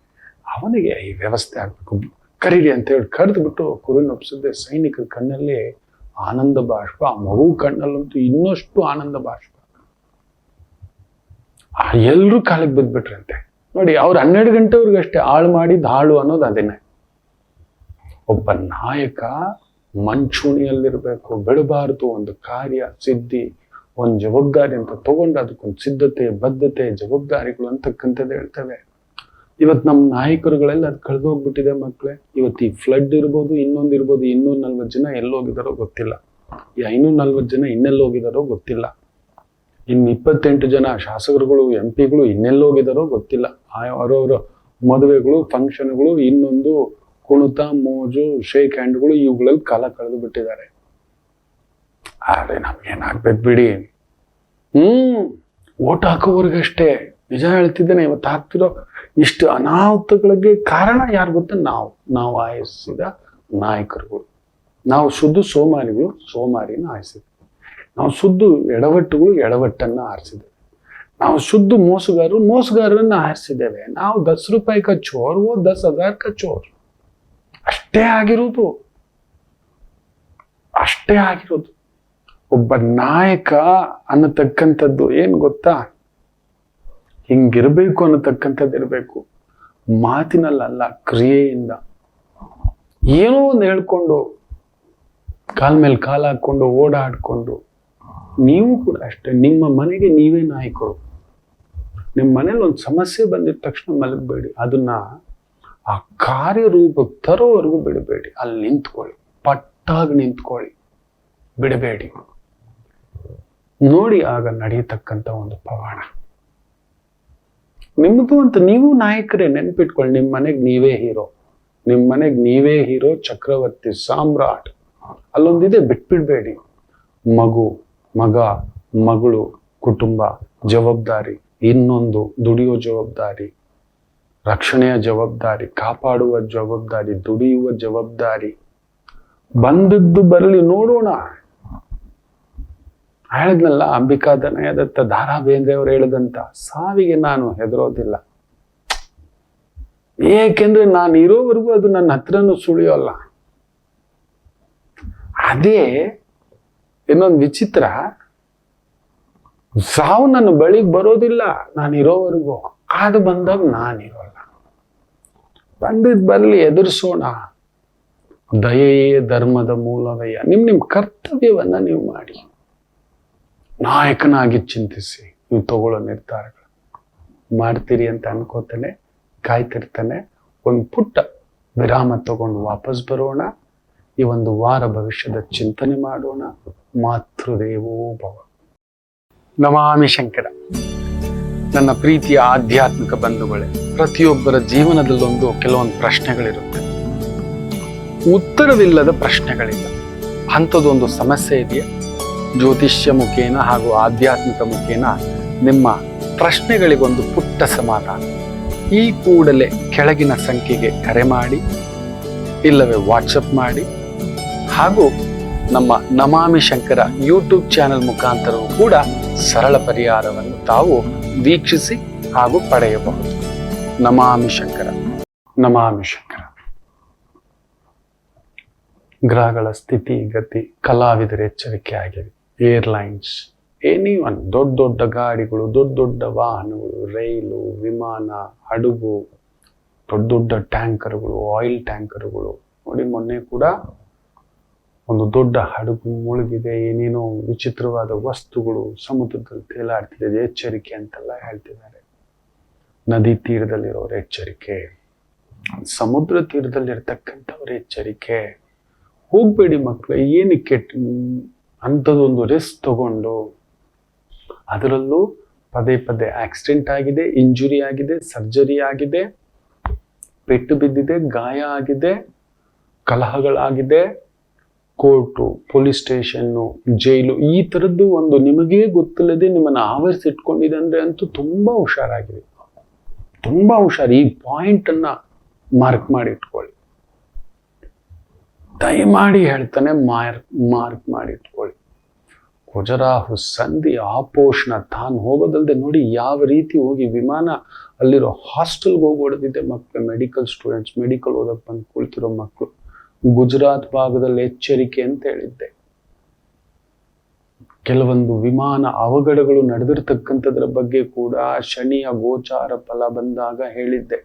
ಅವನಿಗೆ ಈ ವ್ಯವಸ್ಥೆ ಆಗ್ಬೇಕು, ಕರೀರಿ ಅಂತ ಹೇಳಿ ಕರೆದ್ಬಿಟ್ಟು ಕುರಿನ ಒಪ್ಸಿದ್ದೆ. ಸೈನಿಕರ ಕಣ್ಣಲ್ಲಿ ಆನಂದ ಬಾಷ್ಪ, ಆ ಮಗು ಕಣ್ಣಲ್ಲಂತೂ ಇನ್ನಷ್ಟು ಆನಂದ ಬಾಷ್ಪ. ಎಲ್ರೂ ಕಾಲಿಗೆ ಬಿದ್ಬಿಟ್ರಂತೆ. ನೋಡಿ, ಅವ್ರು 12 ಗಂಟೆವರೆಗೂ ಅಷ್ಟೇ ಹಾಳು ಮಾಡಿದ್ದು ಹಾಳು ಅನ್ನೋದು ಅದೇನೆ. ಒಬ್ಬ ನಾಯಕ ಮಂಚೂಣಿಯಲ್ಲಿರ್ಬೇಕು, ಬಿಡಬಾರ್ದು. ಒಂದು ಕಾರ್ಯ ಸಿದ್ಧಿ, ಒಂದು ಜವಾಬ್ದಾರಿ ಅಂತ ತಗೊಂಡು ಅದಕ್ಕೊಂದು ಸಿದ್ಧತೆ, ಬದ್ಧತೆ, ಜವಾಬ್ದಾರಿಗಳು ಅಂತಕ್ಕಂಥದ್ದು ಹೇಳ್ತೇವೆ. ಇವತ್ತು ನಮ್ಮ ನಾಯಕರುಗಳೆಲ್ಲ ಅದು ಕಳೆದೋಗ್ಬಿಟ್ಟಿದೆ ಮಕ್ಕಳೇ. ಇವತ್ತು ಈ ಫ್ಲಡ್ ಇರ್ಬೋದು, ಇನ್ನೊಂದು ಇರ್ಬೋದು, 240 ಜನ ಎಲ್ಲೋಗಿದಾರೋ ಗೊತ್ತಿಲ್ಲ. ಈ 540 ಜನ ಇನ್ನೆಲ್ಲೋಗಿದಾರೋ ಗೊತ್ತಿಲ್ಲ. ಇನ್ನು 28 ಜನ ಶಾಸಕರುಗಳು, MP ಗಳು ಇನ್ನೆಲ್ಲೋಗಿದಾರೋ ಗೊತ್ತಿಲ್ಲ. ಅವರವರ ಮದುವೆಗಳು, ಫಂಕ್ಷನ್ಗಳು, ಇನ್ನೊಂದು ಕುಣಿತ, ಮೋಜು, ಶೇಕ್ ಹ್ಯಾಂಡ್ಗಳು, ಇವುಗಳಲ್ಲಿ ಕಾಲ ಕಳೆದು ಬಿಟ್ಟಿದ್ದಾರೆ. ಆದ್ರೆ ನಮ್ಗೇನಾಗ್ಬೇಕು ಬಿಡಿ. ಓಟ್ ಹಾಕೋವರೆಗಷ್ಟೇ. ನಿಜ ಹೇಳ್ತಿದ್ದೇನೆ, ಇವತ್ತು ಆಗ್ತಿರೋ ಇಷ್ಟು ಅನಾಹುತಗಳಿಗೆ ಕಾರಣ ಯಾರು ಗೊತ್ತಾ? ನಾವು ಆಯಿಸಿದ ನಾಯಕರುಗಳು. ನಾವು ಶುದ್ಧ ಸೋಮಾರಿಗಳು, ಸೋಮಾರಿನ ಆರಿಸಿದ್ವಿ. ನಾವು ಶುದ್ಧ ಎಡವಟ್ಟುಗಳು, ಎಡವಟ್ಟನ್ನ ಆರಿಸಿದ್ದೇವೆ. ನಾವು ಶುದ್ಧ ಮೋಸಗಾರರನ್ನ ಆರಿಸಿದ್ದೇವೆ. ನಾವು 10 ರೂಪಾಯಿ ಕಾ ಚೋರ್, 10,000 ಕಾ ಚೋರ್. ಅಷ್ಟೇ ಆಗಿರೋದು. ಒಬ್ಬ ನಾಯಕ ಅನ್ನತಕ್ಕಂಥದ್ದು ಏನ್ ಗೊತ್ತಾ? ಹಿಂಗಿರ್ಬೇಕು ಅನ್ನತಕ್ಕಂಥದ್ದು ಇರಬೇಕು. ಮಾತಿನಲ್ಲ, ಕ್ರಿಯೆಯಿಂದ. ಏನೋ ಒಂದು ಹೇಳ್ಕೊಂಡು, ಕಾಲ್ ಮೇಲೆ ಕಾಲು ಹಾಕೊಂಡು ಓಡಾಡ್ಕೊಂಡು, ನೀವು ಕೂಡ ಅಷ್ಟೇ. ನಿಮ್ಮ ಮನೆಗೆ ನೀವೇ ನಾಯಕರು. ನಿಮ್ಮ ಮನೇಲಿ ಒಂದು ಸಮಸ್ಯೆ ಬಂದಿದ ತಕ್ಷಣ ಮಲಗಬೇಡಿ. ಅದನ್ನ ಆ ಕಾರ್ಯರೂಪಕ್ಕೆ ತರೋವರೆಗೂ ಬಿಡಬೇಡಿ. ಅಲ್ಲಿ ನಿಂತ್ಕೊಳ್ಳಿ, ಪಟ್ಟಾಗಿ ನಿಂತ್ಕೊಳ್ಳಿ, ಬಿಡಬೇಡಿ. ನೋಡಿ, ಆಗ ನಡೆಯತಕ್ಕಂಥ ಒಂದು ಪವಾಡ ನಿಮ್ಮದು ಅಂತ. ನೀವು ನಾಯಕರೇ, ನೆನ್ಪಿಟ್ಕೊಳ್ಳಿ. ನಿಮ್ಮ ಮನೆಗೆ ನೀವೇ ಹೀರೋ, ಚಕ್ರವರ್ತಿ, ಸಾಮ್ರಾಟ್. ಅಲ್ಲೊಂದಿದೆ, ಬಿಟ್ಬಿಡ್ಬೇಡಿ. ಮಗ, ಮಗಳು, ಕುಟುಂಬ, ಜವಾಬ್ದಾರಿ, ಇನ್ನೊಂದು ದುಡಿಯೋ ಜವಾಬ್ದಾರಿ, ರಕ್ಷಣೆಯ ಜವಾಬ್ದಾರಿ, ಕಾಪಾಡುವ ಜವಾಬ್ದಾರಿ, ದುಡಿಯುವ ಜವಾಬ್ದಾರಿ. ಬಂದದ್ದು ಬರಲಿ, ನೋಡೋಣ. ಹೇಳಿದ್ನಲ್ಲ, ಅಂಬಿಕಾದನಯದತ್ತ ದಾರಾ ಬೇಂದ್ರೆ ಅವರು ಹೇಳಿದಂತ, ಸಾವಿಗೆ ನಾನು ಹೆದರೋದಿಲ್ಲ. ಏಕೆಂದ್ರೆ ನಾನು ಇರೋವರೆಗೂ ಅದು ನನ್ನ ಹತ್ರನೂ ಸುಳಿಯೋಲ್ಲ. ಅದೇ ಇನ್ನೊಂದು ವಿಚಿತ್ರ, ಸಾವು ನನ್ನ ಬಳಿಗೆ ಬರೋದಿಲ್ಲ ನಾನು ಇರೋವರೆಗೂ. ಅದು ಬಂದಾಗ ನಾನಿರೋಲ್ಲ. ಬಂದಿದ್ ಬರ್ಲಿ, ಎದುರಿಸೋಣ. ದಯೆಯೇ ಧರ್ಮದ ಮೂಲವಯ್ಯ. ನಿಮ್ ಕರ್ತವ್ಯವನ್ನ ನೀವು ಮಾಡಿ. ನಾಯಕನಾಗಿ ಚಿಂತಿಸಿ, ನೀವು ತಗೊಳ್ಳೋ ನಿರ್ಧಾರಗಳು ಮಾಡ್ತೀರಿ ಅಂತ ಅನ್ಕೋತಾನೆ, ಕಾಯ್ತಿರ್ತಾನೆ. ಒಂದು ಪುಟ್ಟ ವಿರಾಮ ತಗೊಂಡು ವಾಪಸ್ ಬರೋಣ. ಈ ಒಂದು ವಾರ ಭವಿಷ್ಯದ ಚಿಂತನೆ ಮಾಡೋಣ. ಮಾತೃದೇವೋ ಭವ. ನಮಾಮಿ ಶಂಕರ. ನನ್ನ ಪ್ರೀತಿಯ ಆಧ್ಯಾತ್ಮಿಕ ಬಂಧುಗಳೇ, ಪ್ರತಿಯೊಬ್ಬರ ಜೀವನದಲ್ಲೊಂದು ಕೆಲವೊಂದು ಪ್ರಶ್ನೆಗಳಿರುತ್ತೆ. ಉತ್ತರವಿಲ್ಲದ ಪ್ರಶ್ನೆಗಳಿಲ್ಲ. ಅಂಥದ್ದೊಂದು ಸಮಸ್ಯೆ ಇದೆಯಾ? ಜ್ಯೋತಿಷ್ಯ ಮುಖೇನ ಹಾಗೂ ಆಧ್ಯಾತ್ಮಿಕ ಮುಖೇನ ನಿಮ್ಮ ಪ್ರಶ್ನೆಗಳಿಗೊಂದು ಪುಟ್ಟ ಸಮಾಧಾನ. ಈ ಕೂಡಲೇ ಕೆಳಗಿನ ಸಂಖ್ಯೆಗೆ ಕರೆ ಮಾಡಿ, ಇಲ್ಲವೇ ವಾಟ್ಸಪ್ ಮಾಡಿ, ಹಾಗೂ ನಮ್ಮ ನಮಾಮಿ ಶಂಕರ ಯೂಟ್ಯೂಬ್ ಚಾನೆಲ್ ಮುಖಾಂತರವೂ ಕೂಡ ಸರಳ ಪರಿಹಾರವನ್ನು ತಾವು ವೀಕ್ಷಿಸಿ ಹಾಗೂ ಪಡೆಯಬಹುದು. ನಮಾಮಿ ಶಂಕರ. ನಮಾಮಿ ಶಂಕರ. ಗ್ರಹಗಳ ಸ್ಥಿತಿ ಗತಿ, ಕಲಾವಿದರ ಎಚ್ಚರಿಕೆ ಆಗಿದೆ. ಏರ್ಲೈನ್ಸ್, ಎನಿವನ್, ದೊಡ್ಡ ದೊಡ್ಡ ಗಾಡಿಗಳು, ದೊಡ್ಡ ದೊಡ್ಡ ವಾಹನಗಳು, ರೈಲು, ವಿಮಾನ, ಹಡಗು, ದೊಡ್ಡ ದೊಡ್ಡ ಟ್ಯಾಂಕರ್ಗಳು, ಆಯಿಲ್ ಟ್ಯಾಂಕರ್ಗಳು. ನೋಡಿ, ಮೊನ್ನೆ ಕೂಡ ಒಂದು ದೊಡ್ಡ ಹಡಗು ಮುಳುಗಿದೆ. ಏನೇನೋ ವಿಚಿತ್ರವಾದ ವಸ್ತುಗಳು ಸಮುದ್ರದಲ್ಲಿ ತೇಲಾಡ್ತಿದೆ. ಎಚ್ಚರಿಕೆ ಅಂತೆಲ್ಲ ಹೇಳ್ತಿದ್ದಾರೆ. ನದಿ ತೀರದಲ್ಲಿರೋರ ಎಚ್ಚರಿಕೆ, ಸಮುದ್ರ ತೀರದಲ್ಲಿರ್ತಕ್ಕಂಥವ್ರ ಎಚ್ಚರಿಕೆ. ಹೋಗ್ಬೇಡಿ ಮಕ್ಕಳು. ಏನಕ್ಕೆ ಅಂಥದ್ದೊಂದು ರಿಸ್ಕ್ ತಗೊಂಡು, ಅದರಲ್ಲೂ ಪದೇ ಪದೇ ಆಕ್ಸಿಡೆಂಟ್ ಆಗಿದೆ, ಇಂಜುರಿ ಆಗಿದೆ, ಸರ್ಜರಿ ಆಗಿದೆ, ಪೆಟ್ಟು ಬಿದ್ದಿದೆ, ಗಾಯ ಆಗಿದೆ, ಕಲಹಗಳಾಗಿದೆ, ಕೋರ್ಟು, ಪೊಲೀಸ್ ಸ್ಟೇಷನ್ನು, ಜೈಲು, ಈ ಥರದ್ದು ಒಂದು ನಿಮಗೇ ಗೊತ್ತಿಲ್ಲದೆ ನಿಮ್ಮನ್ನು ಆವರಿಸಿಟ್ಕೊಂಡಿದೆ ಅಂದರೆ ಅಂತೂ ತುಂಬ ಹುಷಾರಾಗಿದೆ. ತುಂಬ ಹುಷಾರು. ಈ ಪಾಯಿಂಟನ್ನು ಮಾರ್ಕ್ ಮಾಡಿ ಇಟ್ಕೊಳ್ಳಿ. ದಯಮಾಡಿ ಹೇಳ್ತಾನೆ, ಮಾರ್ಕ್ ಮಾಡಿ ಇಟ್ಕೊಳ್ಳಿ. ಖುಜರಾಹು ಸಂಧಿ ಆಪೋಷಣ ತಾನು ಹೋಗೋದಲ್ದೆ ನೋಡಿ ಯಾವ ರೀತಿ ಹೋಗಿ ವಿಮಾನ ಅಲ್ಲಿರೋ ಹಾಸ್ಟೆಲ್ಗೆ ಹೋಗಿ ಹೊಡೆದಿದೆ ಮಕ್ಕಳು, ಮೆಡಿಕಲ್ ಸ್ಟೂಡೆಂಟ್ಸ್, ಮೆಡಿಕಲ್ ಓದಕ್ಕೆ ಬಂದು ಕುಳಿತಿರೋ ಮಕ್ಕಳು. ಗುಜರಾತ್ ಭಾಗದಲ್ಲಿ ಎಚ್ಚರಿಕೆ ಅಂತ ಹೇಳಿದ್ದೆ. ಕೆಲವೊಂದು ವಿಮಾನ ಅವಘಡಗಳು ನಡೆದಿರ್ತಕ್ಕಂಥದ್ರ ಬಗ್ಗೆ ಕೂಡ ಶನಿಯ ಗೋಚಾರ ಫಲ ಬಂದಾಗ ಹೇಳಿದ್ದೆ,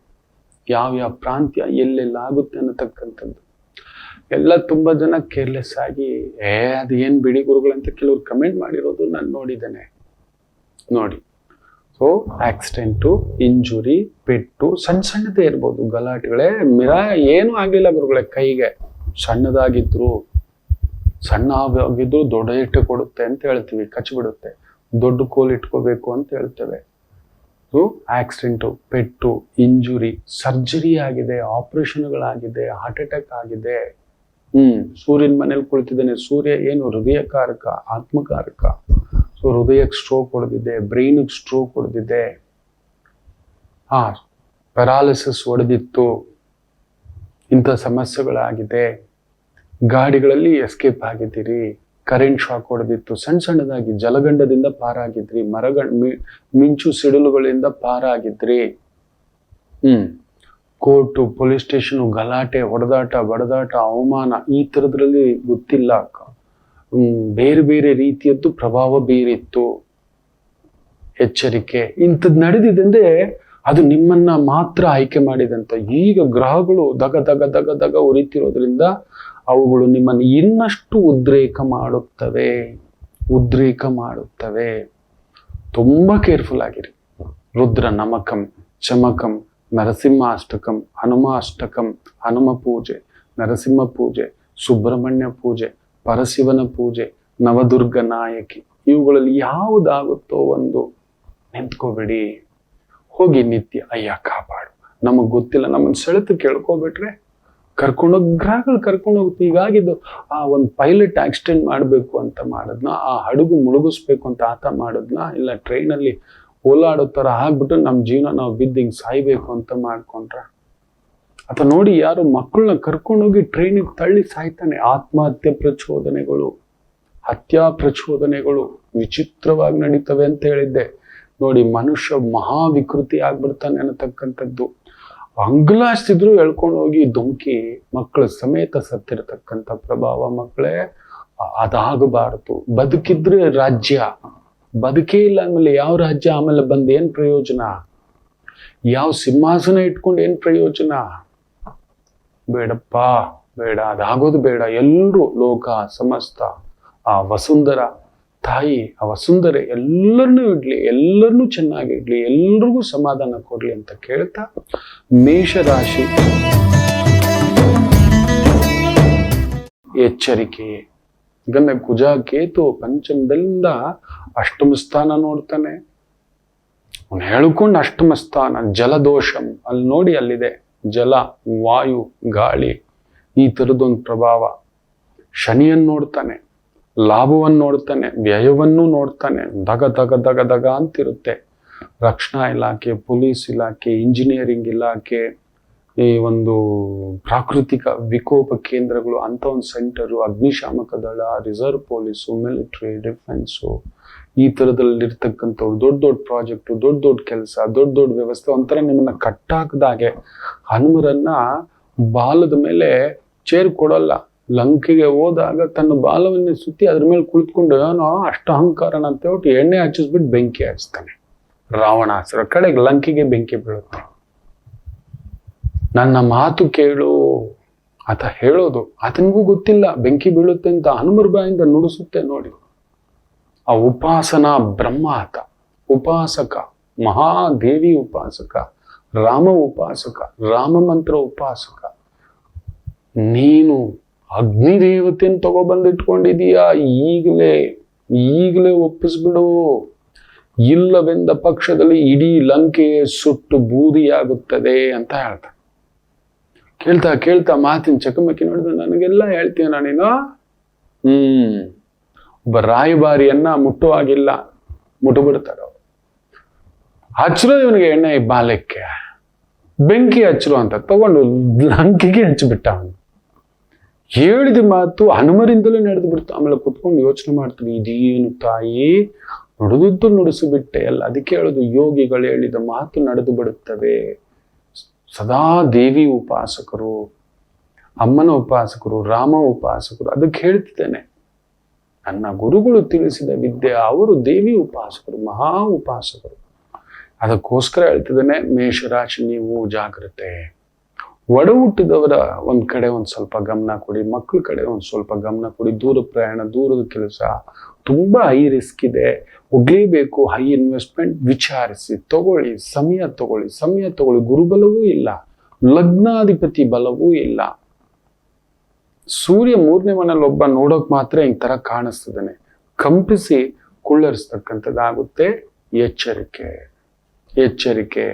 ಯಾವ್ಯಾವ ಪ್ರಾಂತ್ಯ ಎಲ್ಲೆಲ್ಲಾಗುತ್ತೆ ಅನ್ನತಕ್ಕಂಥದ್ದು. ಎಲ್ಲ ತುಂಬಾ ಜನ ಕೇರ್ಲೆಸ್ ಆಗಿ ಅದು ಏನ್ ಬಿಡಿ ಗುರುಗಳಂತ ಕೆಲವ್ರು ಕಮೆಂಟ್ ಮಾಡಿರೋದು ನಾನು ನೋಡಿದ್ದೇನೆ. ನೋಡಿ, ಸೊ ಆಕ್ಸಿಡೆಂಟು, ಇಂಜುರಿ, ಪೆಟ್ಟು ಸಣ್ಣ ಸಣ್ಣದೇ ಇರ್ಬೋದು, ಗಲಾಟೆಗಳೇ ಏನೂ ಆಗ್ಲಿಲ್ಲ ಗುರುಗಳೇ, ಕೈಗೆ ಸಣ್ಣದಾಗಿದ್ರು ದೊಡ್ಡ ಏಟು ಕೊಡುತ್ತೆ ಅಂತ ಹೇಳ್ತೀವಿ, ಕಚ್ಚಿಬಿಡುತ್ತೆ. ದೊಡ್ಡ ಕೋಲ್ ಇಟ್ಕೋಬೇಕು ಅಂತ ಹೇಳ್ತೇವೆ. ಸೊ ಆಕ್ಸಿಡೆಂಟು, ಪೆಟ್ಟು, ಇಂಜುರಿ, ಸರ್ಜರಿ ಆಗಿದೆ, ಆಪರೇಷನ್ಗಳಾಗಿದೆ, ಹಾರ್ಟ್ ಅಟ್ಯಾಕ್ ಆಗಿದೆ. ಸೂರ್ಯನ ಮನೇಲಿ ಕುಳಿತಿದ್ದಾನೆ. ಸೂರ್ಯ ಏನು ಹೃದಯಕಾರಕ, ಆತ್ಮಕಾರಕ. ಸೊ ಹೃದಯಕ್ಕೆ ಸ್ಟ್ರೋಕ್ ಹೊಡೆದಿದೆ, ಬ್ರೈನ್ಗೆ ಸ್ಟ್ರೋಕ್ ಹೊಡೆದಿದೆ, ಪ್ಯಾರಾಲಿಸಿಸ್ ಹೊಡೆದಿತ್ತು, ಇಂಥ ಸಮಸ್ಯೆಗಳಾಗಿದೆ. ಗಾಡಿಗಳಲ್ಲಿ ಎಸ್ಕೇಪ್ ಆಗಿದ್ದೀರಿ, ಕರೆಂಟ್ ಶಾಕ್ ಹೊಡೆದಿತ್ತು, ಸಣ್ಣ ಸಣ್ಣದಾಗಿ ಜಲಗಂಡದಿಂದ ಪಾರಾಗಿದ್ರಿ, ಮಿಂಚು ಸಿಡಿಲುಗಳಿಂದ ಪಾರಾಗಿದ್ರಿ. ಕೋರ್ಟು, ಪೊಲೀಸ್ ಸ್ಟೇಷನು, ಗಲಾಟೆ, ಹೊಡೆದಾಟ, ಬಡದಾಟ, ಅವಮಾನ, ಈ ಥರದ್ರಲ್ಲಿ ಗೊತ್ತಿಲ್ಲ, ಬೇರೆ ಬೇರೆ ರೀತಿಯದ್ದು ಪ್ರಭಾವ ಬೀರಿತ್ತು. ಎಚ್ಚರಿಕೆ, ಇಂಥದ್ದು ನಡೆದಿದೆ ಅಂದ್ರೆ ಅದು ನಿಮ್ಮನ್ನ ಮಾತ್ರ ಆಯ್ಕೆ ಮಾಡಿದಂತ. ಈಗ ಗ್ರಹಗಳು ದಗ ದಗ ದಗ ದಗ ಉರಿತಿರೋದ್ರಿಂದ ಅವುಗಳು ನಿಮ್ಮನ್ನು ಇನ್ನಷ್ಟು ಉದ್ರೇಕ ಮಾಡುತ್ತವೆ. ತುಂಬಾ ಕೇರ್ಫುಲ್ ಆಗಿರಿ. ರುದ್ರ ನಮಕಂ, ಚಮಕಂ, ನರಸಿಂಹಾಷ್ಟಕಂ, ಹನುಮಾಷ್ಟಕಂ, ಹನುಮ ಪೂಜೆ, ನರಸಿಂಹ ಪೂಜೆ, ಸುಬ್ರಹ್ಮಣ್ಯ ಪೂಜೆ, ಪರಶಿವನ ಪೂಜೆ, ನವದುರ್ಗ ನಾಯಕಿ, ಇವುಗಳಲ್ಲಿ ಯಾವುದಾಗುತ್ತೋ ಒಂದು ನಿಂತ್ಕೋಬೇಡಿ. ಹೋಗಿ ನಿತ್ಯ ಅಯ್ಯ ಕಾಪಾಡು, ನಮಗ್ ಗೊತ್ತಿಲ್ಲ, ನಮ್ಮನ್ನ ಸೆಳೆತು ಕೇಳ್ಕೊಬಿಟ್ರೆ ಕರ್ಕೊಂಡೋಗಿ ಗ್ರಹಗಳು ಕರ್ಕೊಂಡೋಗುತ್ತೆ. ಹೀಗಾಗಿದ್ದು ಆ ಒಂದು ಪೈಲಟ್ ಆಕ್ಸಿಡೆಂಟ್ ಮಾಡಬೇಕು ಅಂತ ಮಾಡಿದ್ನ, ಆ ಹಡಗು ಮುಳುಗಿಸ್ಬೇಕು ಅಂತ ಆತ ಮಾಡಿದ್ನ, ಇಲ್ಲ ಟ್ರೈನಲ್ಲಿ ಓಲಾಡೋ ಥರ ಆಗ್ಬಿಟ್ಟು ನಮ್ಮ ಜೀವನ ನಾವು ಬಿದ್ದು ಹಿಂಗೆ ಸಾಯ್ಬೇಕು ಅಂತ ಮಾಡ್ಕೊಂಡ್ರ. ಅಥವಾ ನೋಡಿ, ಯಾರು ಮಕ್ಕಳನ್ನ ಕರ್ಕೊಂಡೋಗಿ ಟ್ರೈನಿಗೆ ತಳ್ಳಿ ಸಾಯ್ತಾನೆ. ಆತ್ಮಹತ್ಯೆ ಪ್ರಚೋದನೆಗಳು, ಹತ್ಯಾ ಪ್ರಚೋದನೆಗಳು ವಿಚಿತ್ರವಾಗಿ ನಡೀತವೆ ಅಂತ ಹೇಳಿದ್ದೆ. ನೋಡಿ, ಮನುಷ್ಯ ಮಹಾವಿಕೃತಿ ಆಗ್ಬಿಡ್ತಾನೆ ಅನ್ನತಕ್ಕಂಥದ್ದು. ಅಂಗ್ಲಾಸ್ತಿದ್ರು ಎಳ್ಕೊಂಡು ಹೋಗಿ ಧುಮುಕಿ ಮಕ್ಕಳ ಸಮೇತ ಸತ್ತಿರತಕ್ಕಂಥ ಪ್ರಭಾವ. ಮಕ್ಕಳೇ, ಅದಾಗಬಾರದು. ಬದುಕಿದ್ರೆ ರಾಜ್ಯ, ಬದುಕೇ ಇಲ್ಲ ಆಮೇಲೆ ಯಾವ ರಾಜ್ಯ? ಆಮೇಲೆ ಬಂದ್ ಏನ್ ಪ್ರಯೋಜನ? ಯಾವ ಸಿಂಹಾಸನ ಇಟ್ಕೊಂಡು ಏನ್ ಪ್ರಯೋಜನ? ಬೇಡಪ್ಪ, ಬೇಡ, ಅದಾಗೋದು ಬೇಡ. ಎಲ್ರೂ ಲೋಕ ಸಮಸ್ತ ಆ ವಸುಂಧರ ತಾಯಿ, ಆ ವಸುಂಧರೆ ಎಲ್ಲರನ್ನೂ ಇಡ್ಲಿ, ಎಲ್ಲರನ್ನೂ ಚೆನ್ನಾಗಿಡ್ಲಿ, ಎಲ್ರಿಗೂ ಸಮಾಧಾನ ಕೊಡ್ಲಿ ಅಂತ ಕೇಳ್ತಾ, ಮೇಷರಾಶಿ ಎಚ್ಚರಿಕೆ. ಗಂಧ ಕುಜ ಕೇತು ಪಂಚಮದಿಂದ ಅಷ್ಟಮ ಸ್ಥಾನ ನೋಡ್ತಾನೆ. ಅವನು ಹೇಳ್ಕೊಂಡು ಅಷ್ಟಮ ಸ್ಥಾನ ಜಲದೋಷಂ, ಅಲ್ಲಿ ನೋಡಿ, ಅಲ್ಲಿದೆ ಜಲ, ವಾಯು, ಗಾಳಿ, ಈ ಥರದೊಂದು ಪ್ರಭಾವ. ಶನಿಯನ್ನು ನೋಡ್ತಾನೆ, ಲಾಭವನ್ನು ನೋಡ್ತಾನೆ, ವ್ಯಯವನ್ನು ನೋಡ್ತಾನೆ. ದಗ ದಗ ದಗ ದಗ ಅಂತಿರುತ್ತೆ. ರಕ್ಷಣಾ ಇಲಾಖೆ, ಪೊಲೀಸ್ ಇಲಾಖೆ, ಇಂಜಿನಿಯರಿಂಗ್ ಇಲಾಖೆ, ಈ ಒಂದು ಪ್ರಾಕೃತಿಕ ವಿಕೋಪ ಕೇಂದ್ರಗಳು ಅಂತ ಒಂದು ಸೆಂಟರು, ಅಗ್ನಿಶಾಮಕ ದಳ, ರಿಸರ್ವ್ ಪೊಲೀಸು, ಮಿಲಿಟರಿ, ಡಿಫೆನ್ಸು, ಈ ಥರದಲ್ಲಿರ್ತಕ್ಕಂಥವ್ರು ದೊಡ್ಡ ದೊಡ್ಡ ಪ್ರಾಜೆಕ್ಟು, ದೊಡ್ಡ ದೊಡ್ಡ ಕೆಲಸ, ದೊಡ್ಡ ದೊಡ್ಡ ವ್ಯವಸ್ಥೆ. ಒಂಥರ ನಿಮ್ಮನ್ನ ಕಟ್ಟಾಕದಾಗೆ. ಹನುಮರನ್ನ ಬಾಲದ ಮೇಲೆ ಚೇರ್ ಕೊಡಲ್ಲ. ಲಂಕೆಗೆ ಹೋದಾಗ ತನ್ನ ಬಾಲವನ್ನೇ ಸುತ್ತಿ ಅದ್ರ ಮೇಲೆ ಕುಳಿತುಕೊಂಡು ಏನೋ ಅಷ್ಟ ಅಹಂಕಾರನ ಅಂತ ಹೇಳ್ಬಿಟ್ಟು ಎಣ್ಣೆ ಹಚ್ಚಿಸ್ಬಿಟ್ಟು ಬೆಂಕಿ ಹಚ್ತಾನೆ. ರಾವಣಾಸುರ ಕಡೆಗೆ ಲಂಕೆಗೆ ಬೆಂಕಿ ಬೀಳುತ್ತೆ. ನನ್ನ ಮಾತು ಕೇಳು ಆತ ಹೇಳೋದು, ಆತನಿಗೂ ಗೊತ್ತಿಲ್ಲ ಬೆಂಕಿ ಬೀಳುತ್ತೆ ಅಂತ. ಹನುಮರ ಬಾಯಿಂದ ನುಡಿಸುತ್ತೆ ನೋಡಿ. ಆ ಉಪಾಸನಾ ಬ್ರಹ್ಮ ಆತ, ಉಪಾಸಕ, ಮಹಾದೇವಿ ಉಪಾಸಕ, ರಾಮ ಉಪಾಸಕ, ರಾಮ ಮಂತ್ರ ಉಪಾಸಕ. ನೀನು ಅಗ್ನಿದೇವತೆಯನ್ನು ತಗೊಬಂದಿಟ್ಕೊಂಡಿದೀಯಾ, ಈಗಲೇ ಒಪ್ಪಿಸ್ಬಿಡು. ಇಲ್ಲವೆಂದ ಪಕ್ಷದಲ್ಲಿ ಇಡೀ ಲಂಕೆ ಸುಟ್ಟು ಬೂದಿಯಾಗುತ್ತದೆ ಅಂತ ಹೇಳ್ತಾನೆ. ಕೇಳ್ತಾ ಮಾತಿನ ಚಕಮಕಿ ನೋಡಿದ್ರೆ ನನಗೆಲ್ಲ ಹೇಳ್ತೀನ ನೀನು. ಒಬ್ಬ ರಾಯಭಾರಿಯನ್ನ ಮುಟ್ಟುವಾಗಿಲ್ಲ, ಮುಟ್ಟುಬಿಡ್ತಾರ. ಹಚ್ಚರು ಇವನಿಗೆ ಎಣ್ಣೆ ಬಾಲಕ್ಕೆ, ಬೆಂಕಿ ಹಚ್ಚರು ಅಂತ ತಗೊಂಡು ಲಂಕೆಗೆ ಹಚ್ಚಿಬಿಟ್ಟ ಅವನು. ಹೇಳಿದ ಮಾತು ಹನುಮರಿಂದಲೇ ನಡೆದು ಬಿಡ್ತು. ಆಮೇಲೆ ಕುತ್ಕೊಂಡು ಯೋಚನೆ ಮಾಡ್ತೀವಿ, ಇದೇನು ತಾಯಿ ನುಡಿದದ್ದು ನುಡಿಸಿಬಿಟ್ಟೆ ಅಲ್ಲ. ಅದಕ್ಕೆ ಹೇಳೋದು, ಯೋಗಿಗಳು ಹೇಳಿದ ಮಾತು ನಡೆದು ಬಿಡುತ್ತವೆ. ಸದಾ ದೇವಿ ಉಪಾಸಕರು, ಅಮ್ಮನ ಉಪಾಸಕರು, ರಾಮ ಉಪಾಸಕರು. ಅದಕ್ಕೆ ಹೇಳ್ತಿದ್ದೇನೆ, ನನ್ನ ಗುರುಗಳು ತಿಳಿಸಿದ ವಿದ್ಯೆ, ಅವರು ದೇವಿ ಉಪಾಸಕರು, ಮಹಾ ಉಪಾಸಕರು. ಅದಕ್ಕೋಸ್ಕರ ಹೇಳ್ತಿದ್ದೇನೆ, ಮೇಷರಾಶಿ ನೀವು ಜಾಗ್ರತೆ. ಒಡ ಹುಟ್ಟಿದವರ ಒಂದ್ ಕಡೆ ಒಂದ್ ಸ್ವಲ್ಪ ಗಮನ ಕೊಡಿ, ಮಕ್ಕಳ ಕಡೆ ಒಂದ್ ಸ್ವಲ್ಪ ಗಮನ ಕೊಡಿ. ದೂರ ಪ್ರಯಾಣ, ದೂರದ ಕೆಲಸ ತುಂಬಾ ಹೈ ರಿಸ್ಕ್ ಇದೆ, ಹೋಗ್ಲೇಬೇಕು, ಹೈ ಇನ್ವೆಸ್ಟ್ಮೆಂಟ್. ವಿಚಾರಿಸಿ ತಗೊಳ್ಳಿ, ಸಮಯ ತಗೊಳ್ಳಿ. ಗುರುಬಲವೂ ಇಲ್ಲ, ಲಗ್ನಾಧಿಪತಿ ಬಲವೂ ಇಲ್ಲ. ಸೂರ್ಯ 3ನೇ ಮನೇಲಿ ಒಬ್ಬ ನೋಡೋಕ್ ಮಾತ್ರ ಈ ತರ ಕಾಣಿಸ್ತದಾನೆ, ಕಂಪಿಸಿ ಕುಳ್ಳರಿಸ್ತಕ್ಕಂಥದ್ದಾಗುತ್ತೆ. ಎಚ್ಚರಿಕೆ.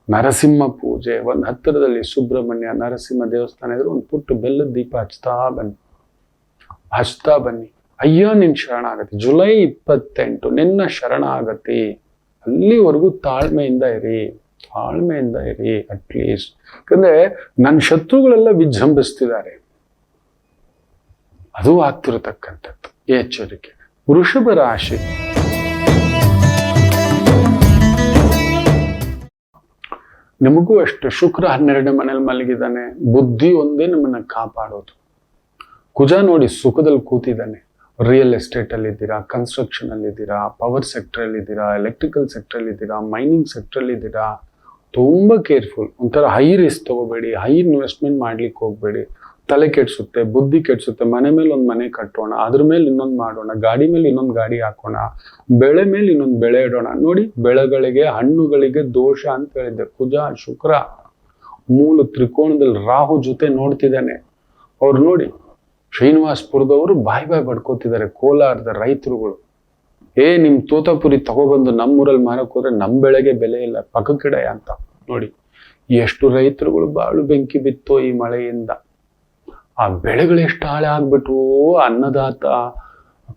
ನರಸಿಂಹ ಪೂಜೆ, ಒಂದು ಹತ್ತಿರದಲ್ಲಿ ಸುಬ್ರಹ್ಮಣ್ಯ ನರಸಿಂಹ ದೇವಸ್ಥಾನ ಇದ್ರೆ ಒಂದು ಪುಟ್ಟು ಬೆಲ್ಲದ ದೀಪ ಹಚ್ತಾ ಬನ್ನಿ. ಅಯ್ಯೋ ನಿನ್ ಶರಣಾಗತಿ, ಜುಲೈ 28 ನಿನ್ನ ಶರಣಾಗತಿ. ಅಲ್ಲಿವರೆಗೂ ತಾಳ್ಮೆಯಿಂದ ಇರಿ ಅಟ್ಲೀಸ್ಟ್. ಯಾಕಂದ್ರೆ ನನ್ನ ಶತ್ರುಗಳೆಲ್ಲ ವಿಜೃಂಭಿಸ್ತಿದ್ದಾರೆ, ಅದು ಆಗ್ತಿರತಕ್ಕಂಥದ್ದು. ಎಚ್ಚರಿಕೆ. ವೃಷಭ ರಾಶಿ, ನಿಮಗೂ ಅಷ್ಟೇ. ಶುಕ್ರ 12ನೇ ಮನೇಲಿ ಮಲಗಿದ್ದಾನೆ. ಬುದ್ಧಿ ಒಂದೇ ನಮ್ಮನ್ನ ಕಾಪಾಡೋದು. ಕುಜ ನೋಡಿ ಸುಖದಲ್ಲಿ ಕೂತಿದ್ದಾನೆ. ರಿಯಲ್ ಎಸ್ಟೇಟ್ ಅಲ್ಲಿ ಇದ್ದೀರಾ, ಕನ್ಸ್ಟ್ರಕ್ಷನ್ ಅಲ್ಲಿ ಇದ್ದೀರಾ, ಪವರ್ ಸೆಕ್ಟರ್ ಅಲ್ಲಿ ಇದ್ದೀರಾ, ಎಲೆಕ್ಟ್ರಿಕಲ್ ಸೆಕ್ಟರ್ ಅಲ್ಲಿ ಇದ್ದೀರಾ, ಮೈನಿಂಗ್ ಸೆಕ್ಟರ್ ಅಲ್ಲಿ ಇದ್ದೀರಾ. ತುಂಬಾ ಕೇರ್ಫುಲ್. ಒಂಥರ ಹೈ ರಿಸ್ಕ್ ತಗೋಬೇಡಿ, ಹೈ ಇನ್ವೆಸ್ಟ್ಮೆಂಟ್ ಮಾಡ್ಲಿಕ್ಕೆ ಹೋಗ್ಬೇಡಿ. ತಲೆ ಕೆಡ್ಸುತ್ತೆ, ಬುದ್ಧಿ ಕೆಡ್ಸುತ್ತೆ. ಮನೆ ಮೇಲೆ ಒಂದು ಮನೆ ಕಟ್ಟೋಣ, ಅದ್ರ ಮೇಲೆ ಇನ್ನೊಂದು ಮಾಡೋಣ, ಗಾಡಿ ಮೇಲೆ ಇನ್ನೊಂದು ಗಾಡಿ ಹಾಕೋಣ, ಬೆಳೆ ಮೇಲೆ ಇನ್ನೊಂದು ಬೆಳೆ ಇಡೋಣ. ನೋಡಿ, ಬೆಳೆಗಳಿಗೆ ಹಣ್ಣುಗಳಿಗೆ ದೋಷ ಅಂತ ಹೇಳಿದ್ದೆ. ಕುಜ ಶುಕ್ರ ಮೂಲ ತ್ರಿಕೋಣದಲ್ಲಿ ರಾಹು ಜೊತೆ ನೋಡ್ತಿದ್ದಾನೆ. ಅವ್ರು ನೋಡಿ, ಶ್ರೀನಿವಾಸಪುರದವರು ಬಾಯ್ ಬಡ್ಕೋತಿದ್ದಾರೆ. ಕೋಲಾರದ ರೈತರುಗಳು, ನಿಮ್ ತೋತಾಪುರಿ ತಗೊಬಂದು ನಮ್ಮೂರಲ್ಲಿ ಮಾರಕ್ ಹೋದ್ರೆ ನಮ್ ಬೆಳೆಗೆ ಬೆಲೆ ಇಲ್ಲ, ಪಕ್ಕಕ್ಕಿಡ ಅಂತ. ನೋಡಿ ಎಷ್ಟು ರೈತರುಗಳು ಬಾಳು ಬೆಂಕಿ ಬಿತ್ತೋ ಈ ಮಳೆಯಿಂದ. ಆ ಬೆಳೆಗಳು ಎಷ್ಟು ಹಾಳೆ ಆಗ್ಬಿಟ್ವು. ಅನ್ನದಾತ,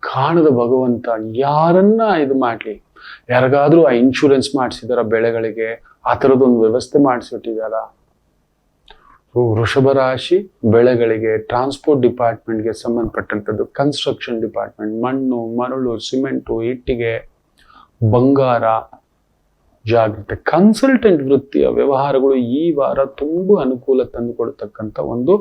ಕಾಣದ ಭಗವಂತ ಯಾರನ್ನ ಇದು ಮಾಡ್ಲಿ. ಯಾರಿಗಾದ್ರೂ ಆ ಇನ್ಶೂರೆನ್ಸ್ ಮಾಡಿಸಿದಾರ ಬೆಳೆಗಳಿಗೆ? ಆ ಥರದೊಂದು ವ್ಯವಸ್ಥೆ ಮಾಡಿಸಿಟ್ಟಿದಾರ? ವೃಷಭ ರಾಶಿ ಬೆಳೆಗಳಿಗೆ, ಟ್ರಾನ್ಸ್ಪೋರ್ಟ್ ಡಿಪಾರ್ಟ್ಮೆಂಟ್ಗೆ ಸಂಬಂಧಪಟ್ಟಂಥದ್ದು, ಕನ್ಸ್ಟ್ರಕ್ಷನ್ ಡಿಪಾರ್ಟ್ಮೆಂಟ್, ಮಣ್ಣು, ಮರಳು, ಸಿಮೆಂಟು, ಇಟ್ಟಿಗೆ, ಬಂಗಾರ, ಜಾಗ್ರತೆ. ಕನ್ಸಲ್ಟೆಂಟ್ ವೃತ್ತಿಯ ವ್ಯವಹಾರಗಳು ಈ ವಾರ ತುಂಬಾ ಅನುಕೂಲ ತಂದುಕೊಡ್ತಕ್ಕಂಥ ಒಂದು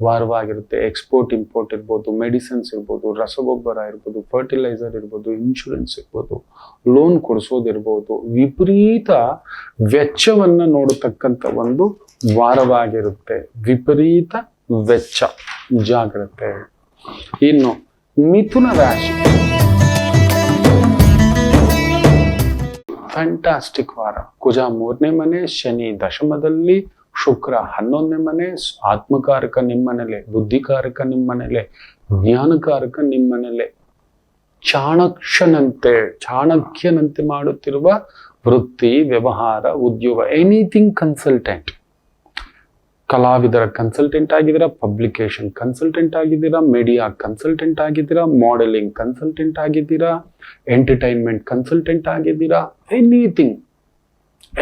ವಾರವಾಗಿರುತ್ತೆ. ಎಕ್ಸ್ಪೋರ್ಟ್ ಇಂಪೋರ್ಟ್ ಇರ್ಬೋದು, ಮೆಡಿಸಿನ್ಸ್ ಇರ್ಬೋದು, ರಸಗೊಬ್ಬರ ಇರ್ಬೋದು, ಫರ್ಟಿಲೈಸರ್ ಇರ್ಬೋದು, ಇನ್ಶೂರೆನ್ಸ್ ಇರ್ಬೋದು, ಲೋನ್ ಕೊಡಿಸೋದಿರ್ಬೋದು. ವಿಪರೀತ ವೆಚ್ಚವನ್ನ ನೋಡತಕ್ಕಂಥ ಒಂದು ವಾರವಾಗಿರುತ್ತೆ. ವಿಪರೀತ ವೆಚ್ಚ, ಜಾಗ್ರತೆ. ಇನ್ನು ಮಿಥುನ ರಾಶಿ, ಫ್ಯಾಂಟಾಸ್ಟಿಕ್ ವಾರ. ಕುಜ 3ನೇ ಮನೆ, ಶನಿ ದಶಮದಲ್ಲಿ, ಶುಕ್ರ 11ನೇ ಮನೆ. ಆತ್ಮಕಾರಕ ನಿಮ್ಮನೇಲೆ, ಬುದ್ಧಿಕಾರಕ ನಿಮ್ಮನೇಲೆ, ಜ್ಞಾನಕಾರಕ ನಿಮ್ಮನೇಲೆ. ಚಾಣಕ್ಯನಂತೆ ಮಾಡುತ್ತಿರುವ ವೃತ್ತಿ, ವ್ಯವಹಾರ, ಉದ್ಯೋಗ, ಎನಿಥಿಂಗ್ ಕನ್ಸಲ್ಟೆಂಟ್. ಕಲಾವಿದರ ಕನ್ಸಲ್ಟೆಂಟ್ ಆಗಿದ್ದೀರಾ, ಪಬ್ಲಿಕೇಶನ್ ಕನ್ಸಲ್ಟೆಂಟ್ ಆಗಿದ್ದೀರಾ, ಮೀಡಿಯಾ ಕನ್ಸಲ್ಟೆಂಟ್ ಆಗಿದ್ದೀರಾ, ಮಾಡೆಲಿಂಗ್ ಕನ್ಸಲ್ಟೆಂಟ್ ಆಗಿದ್ದೀರಾ, ಎಂಟರ್ಟೈನ್ಮೆಂಟ್ ಕನ್ಸಲ್ಟೆಂಟ್ ಆಗಿದ್ದೀರಾ.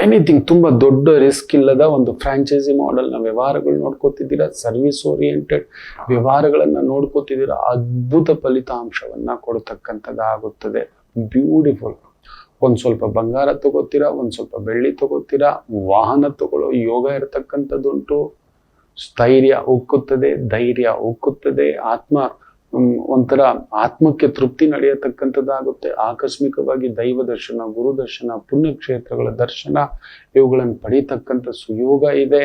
ಎನಿಥಿಂಗ್ ತುಂಬಾ ದೊಡ್ಡ ರಿಸ್ಕ್ ಇಲ್ಲದ ಒಂದು ಫ್ರಾಂಚೈಸಿ ಮಾಡೆಲ್ನ ವ್ಯವಹಾರಗಳು ನೋಡ್ಕೋತಿದ್ದೀರಾ, ಸರ್ವಿಸ್ ಓರಿಯೆಂಟೆಡ್ ವ್ಯವಹಾರಗಳನ್ನ ನೋಡ್ಕೋತಿದ್ದೀರಾ. ಅದ್ಭುತ ಫಲಿತಾಂಶವನ್ನ ಕೊಡತಕ್ಕಂಥದ್ದಾಗುತ್ತದೆ. ಬ್ಯೂಟಿಫುಲ್. ಒಂದ್ ಸ್ವಲ್ಪ ಬಂಗಾರ ತಗೋತೀರಾ, ಒಂದ್ ಸ್ವಲ್ಪ ಬೆಳ್ಳಿ ತಗೋತೀರಾ, ವಾಹನ ತಗೊಳ್ಳೋ ಯೋಗ ಇರತಕ್ಕಂಥದ್ದುಂಟು. ಸ್ಥೈರ್ಯ ಉಕ್ಕುತ್ತದೆ, ಧೈರ್ಯ ಉಕ್ಕುತ್ತದೆ, ಒಂಥರ ಆತ್ಮಕ್ಕೆ ತೃಪ್ತಿ ನಡೆಯತಕ್ಕಂಥದ್ದಾಗುತ್ತೆ. ಆಕಸ್ಮಿಕವಾಗಿ ದೈವ ದರ್ಶನ, ಗುರು ದರ್ಶನ, ಪುಣ್ಯಕ್ಷೇತ್ರಗಳ ದರ್ಶನ ಇವುಗಳನ್ನು ಪಡೀತಕ್ಕಂಥ ಸುಯೋಗ ಇದೆ.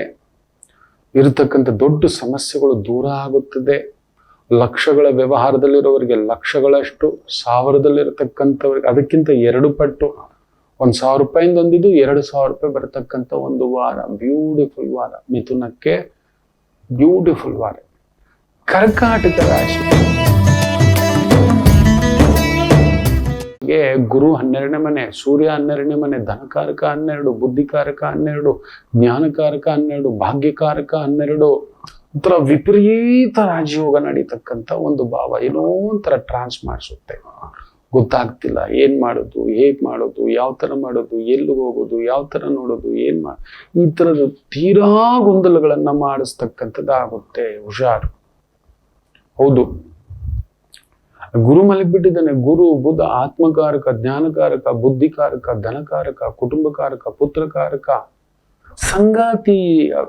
ಇರತಕ್ಕಂಥ ದೊಡ್ಡ ಸಮಸ್ಯೆಗಳು ದೂರ ಆಗುತ್ತದೆ. ಲಕ್ಷಗಳ ವ್ಯವಹಾರದಲ್ಲಿರೋವರಿಗೆ ಲಕ್ಷಗಳಷ್ಟು, ಸಾವಿರದಲ್ಲಿರತಕ್ಕಂಥವ್ರಿಗೆ ಅದಕ್ಕಿಂತ 2 ಪಟ್ಟು, 1,000 ರೂಪಾಯಿಂದ ಒಂದಿದ್ದು 2,000 ರೂಪಾಯಿ ಬರತಕ್ಕಂಥ ಒಂದು ವಾರ. ಬ್ಯೂಟಿಫುಲ್ ವಾರ ಮಿಥುನಕ್ಕೆ, ಬ್ಯೂಟಿಫುಲ್ ವಾರ. ಕರ್ಕಾಟಕ ರಾಶಿ, ಗುರು 12ನೇ ಮನೆ, ಸೂರ್ಯ 12ನೇ ಮನೆ, ಧನಕಾರಕ 12, ಬುದ್ಧಿಕಾರಕ 12, ಜ್ಞಾನಕಾರಕ 12, ಭಾಗ್ಯಕಾರಕ 12. ಒಂಥರ ವಿಪರೀತ ರಾಜಯೋಗ ನಡೀತಕ್ಕಂಥ ಒಂದು ಭಾವ. ಏನೋ ಒಂಥರ ಟ್ರಾನ್ಸ್ ಮಾಡಿಸುತ್ತೆ. ಗೊತ್ತಾಗ್ತಿಲ್ಲ ಏನ್ ಮಾಡೋದು, ಹೇಗ್ ಮಾಡೋದು, ಯಾವ ತರ ಮಾಡೋದು, ಎಲ್ಲಿ ಹೋಗೋದು, ಯಾವ ತರ ನೋಡೋದು, ಈ ತರದ ತೀರಾ ಗೊಂದಲಗಳನ್ನ ಮಾಡಿಸ್ತಕ್ಕಂಥದ್ದಾಗುತ್ತೆ. ಹುಷಾರು. ಹೌದು, ಗುರು ಮಲಗಿಬಿಟ್ಟಿದ್ದಾನೆ. ಗುರು ಬುಧ ಆತ್ಮಕಾರಕ, ಜ್ಞಾನಕಾರಕ, ಬುದ್ಧಿಕಾರಕ, ಧನಕಾರಕ, ಕುಟುಂಬಕಾರಕ, ಪುತ್ರಕಾರಕ. ಸಂಗಾತಿ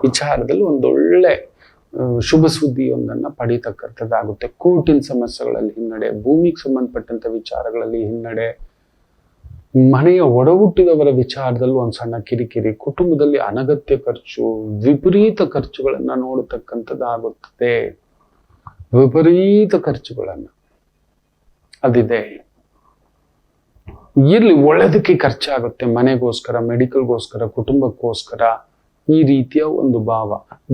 ವಿಚಾರದಲ್ಲಿ ಒಂದೊಳ್ಳೆ ಶುಭ ಸುದ್ದಿಯೊಂದನ್ನು ಪಡೀತಕ್ಕಂಥದ್ದಾಗುತ್ತೆ. ಕೋರ್ಟಿನ ಸಮಸ್ಯೆಗಳಲ್ಲಿ ಹಿನ್ನಡೆ, ಭೂಮಿಗೆ ಸಂಬಂಧಪಟ್ಟಂತ ವಿಚಾರಗಳಲ್ಲಿ ಹಿನ್ನಡೆ, ಮನೆಯ ಒಡಹುಟ್ಟಿದವರ ವಿಚಾರದಲ್ಲಿ ಒಂದು ಸಣ್ಣ ಕಿರಿಕಿರಿ, ಕುಟುಂಬದಲ್ಲಿ ಅನಗತ್ಯ ಖರ್ಚು, ವಿಪರೀತ ಖರ್ಚುಗಳನ್ನ ನೋಡತಕ್ಕಂಥದ್ದಾಗುತ್ತದೆ. ವಿಪರೀತ ಖರ್ಚುಗಳನ್ನ ಅದಿದೆ. ಇರ್ಲಿ, ಒಳ್ಳೆದಕ್ಕೆ ಖರ್ಚಾಗುತ್ತೆ. ಮನೆಗೋಸ್ಕರ, ಮೆಡಿಕಲ್ಗೋಸ್ಕರ, ಕುಟುಂಬಕ್ಕೋಸ್ಕರ. ಈ ರೀತಿಯ ಒಂದು ಭಾವ.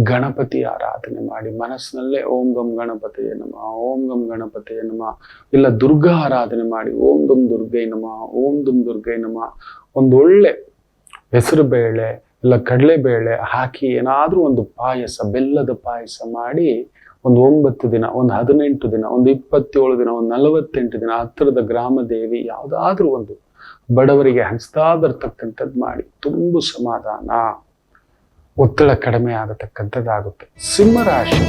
ಗಣಪತಿ ಆರಾಧನೆ ಮಾಡಿ ಮನಸ್ಸಿನಲ್ಲೇ ಓಂ ಗಂ ಗಣಪತಿಯೇ ನಮಃ, ಓಂ ಗಂ ಗಣಪತಿಯೇ ನಮಃ. ಇಲ್ಲ ದುರ್ಗಾ ಆರಾಧನೆ ಮಾಡಿ ಓಂ ಗಂ ದುರ್ಗೈ ನಮಃ, ಓಂ ದುಂ ದುರ್ಗೈ ನಮಃ. ಒಂದೊಳ್ಳೆ ಹೆಸರು ಬೇಳೆ ಇಲ್ಲ ಕಡಲೆಬೇಳೆ ಹಾಕಿ ಏನಾದ್ರೂ ಒಂದು ಪಾಯಸ, ಬೆಲ್ಲದ ಪಾಯಸ ಮಾಡಿ ಒಂದು 9 ದಿನ, ಒಂದು 18 ದಿನ, ಒಂದು 27 ದಿನ, ಒಂದು 48 ದಿನ ಹತ್ತಿರದ ಗ್ರಾಮ ದೇವಿ ಯಾವುದಾದ್ರೂ ಒಂದು ಬಡವರಿಗೆ ಹಂಚ್ತಾ ಬರ್ತಕ್ಕಂಥದ್ದು ಮಾಡಿ ತುಂಬು ಸಮಾಧಾನ, ಒತ್ತಡ ಕಡಿಮೆ ಆಗತಕ್ಕಂಥದ್ದಾಗುತ್ತೆ. ಸಿಂಹರಾಶಿ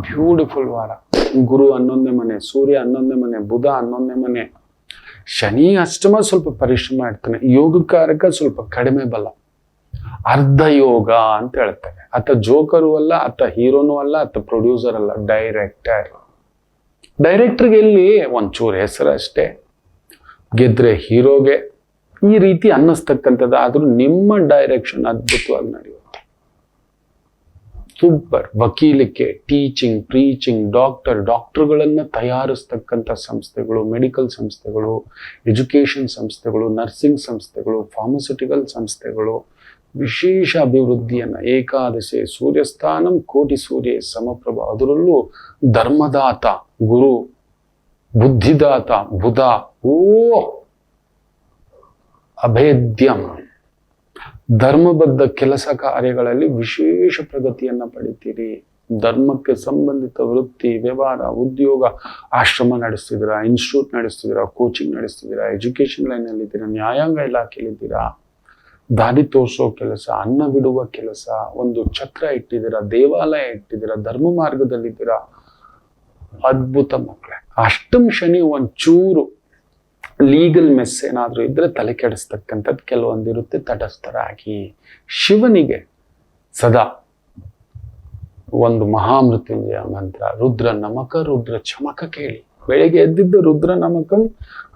ಬ್ಯೂಟಿಫುಲ್ ವಾರ. ಗುರು 11ನೇ ಮನೆ, ಸೂರ್ಯ 11ನೇ ಮನೆ, ಬುಧ 11ನೇ ಮನೆ, ಶನಿ ಅಷ್ಟಮ ಸ್ವಲ್ಪ ಪರಿಶ್ರಮ ಇರ್ತಾನೆ. ಯೋಗಕಾರಕ ಸ್ವಲ್ಪ ಕಡಿಮೆ ಬಲ, ಅರ್ಧ ಯೋಗ ಅಂತ ಹೇಳ್ತಾರೆ. ಆತ ಜೋಕರು ಅಲ್ಲ, ಆತ ಹೀರೋನು ಅಲ್ಲ, ಆತ ಪ್ರೊಡ್ಯೂಸರ್ ಅಲ್ಲ, ಡೈರೆಕ್ಟರ್. ಡೈರೆಕ್ಟರ್ಗೆ ಎಲ್ಲಿ ಒಂಚೂರು ಹೆಸರು ಅಷ್ಟೇ, ಗೆದ್ರೆ ಹೀರೋಗೆ ಈ ರೀತಿ ಅನ್ನಿಸ್ತಕ್ಕಂಥದ್ದು. ಆದ್ರೂ ನಿಮ್ಮ ಡೈರೆಕ್ಷನ್ ಅದ್ಭುತವಾಗಿ ನಡೆಯುತ್ತೆ. ಸೂಪರ್. ವಕೀಲಿಕೆ, ಟೀಚಿಂಗ್, ಪ್ರೀಚಿಂಗ್, ಡಾಕ್ಟರ್ಗಳನ್ನ ತಯಾರಿಸ್ತಕ್ಕಂಥ ಸಂಸ್ಥೆಗಳು, ಮೆಡಿಕಲ್ ಸಂಸ್ಥೆಗಳು, ಎಜುಕೇಶನ್ ಸಂಸ್ಥೆಗಳು, ನರ್ಸಿಂಗ್ ಸಂಸ್ಥೆಗಳು, ಫಾರ್ಮಸ್ಯೂಟಿಕಲ್ ಸಂಸ್ಥೆಗಳು ವಿಶೇಷ ಅಭಿವೃದ್ಧಿಯನ್ನ. ಏಕಾದಶಿ ಸೂರ್ಯಸ್ಥಾನಂ ಕೋಟಿ ಸೂರ್ಯ ಸಮಪ್ರಭ. ಅದರಲ್ಲೂ ಧರ್ಮದಾತ ಗುರು, ಬುದ್ಧಿದಾತ ಬುಧ, ಅಭೇದ್ಯಂ. ಧರ್ಮಬದ್ಧ ಕೆಲಸ ಕಾರ್ಯಗಳಲ್ಲಿ ವಿಶೇಷ ಪ್ರಗತಿಯನ್ನ ಪಡಿತೀರಿ. ಧರ್ಮಕ್ಕೆ ಸಂಬಂಧಿತ ವೃತ್ತಿ, ವ್ಯವಹಾರ, ಉದ್ಯೋಗ, ಆಶ್ರಮ ನಡೆಸ್ತಿದ್ದೀರಾ, ಇನ್ಸ್ಟಿಟ್ಯೂಟ್ ನಡೆಸ್ತಿದ್ದೀರಾ, ಕೋಚಿಂಗ್ ನಡೆಸ್ತಿದ್ದೀರಾ, ಎಜುಕೇಶನ್ ಲೈನಲ್ಲಿ ಇದ್ದೀರಾ, ನ್ಯಾಯಾಂಗ ಇಲಾಖೆಯಲ್ಲಿದ್ದೀರಾ, ದಾರಿ ತೋರಿಸೋ ಕೆಲಸ, ಅನ್ನ ಬಿಡುವ ಕೆಲಸ, ಒಂದು ಚಕ್ರ ಇಟ್ಟಿದ್ದೀರಾ, ದೇವಾಲಯ ಇಟ್ಟಿದ್ದೀರಾ, ಧರ್ಮ ಮಾರ್ಗದಲ್ಲಿದ್ದೀರಾ. ಅದ್ಭುತ ಮಕ್ಕಳೇ. ಅಷ್ಟಮ ಶನಿ ಒಂಚೂರು ಲೀಗಲ್ ಮೆಸ್ ಏನಾದ್ರೂ ಇದ್ರೆ ತಲೆ ಕೆಡಿಸ್ತಕ್ಕಂಥದ್ದು ಕೆಲವೊಂದಿರುತ್ತೆ. ತಟಸ್ಥರಾಗಿ ಶಿವನಿಗೆ ಸದಾ ಒಂದು ಮಹಾಮೃತ್ಯುಂಜಯ ಮಂತ್ರ, ರುದ್ರ ನಮಕ ರುದ್ರ ಚಮಕ ಕೇಳಿ. ಬೆಳಿಗ್ಗೆ ಎದ್ದಿದ್ದು ರುದ್ರ ನಮಕಂ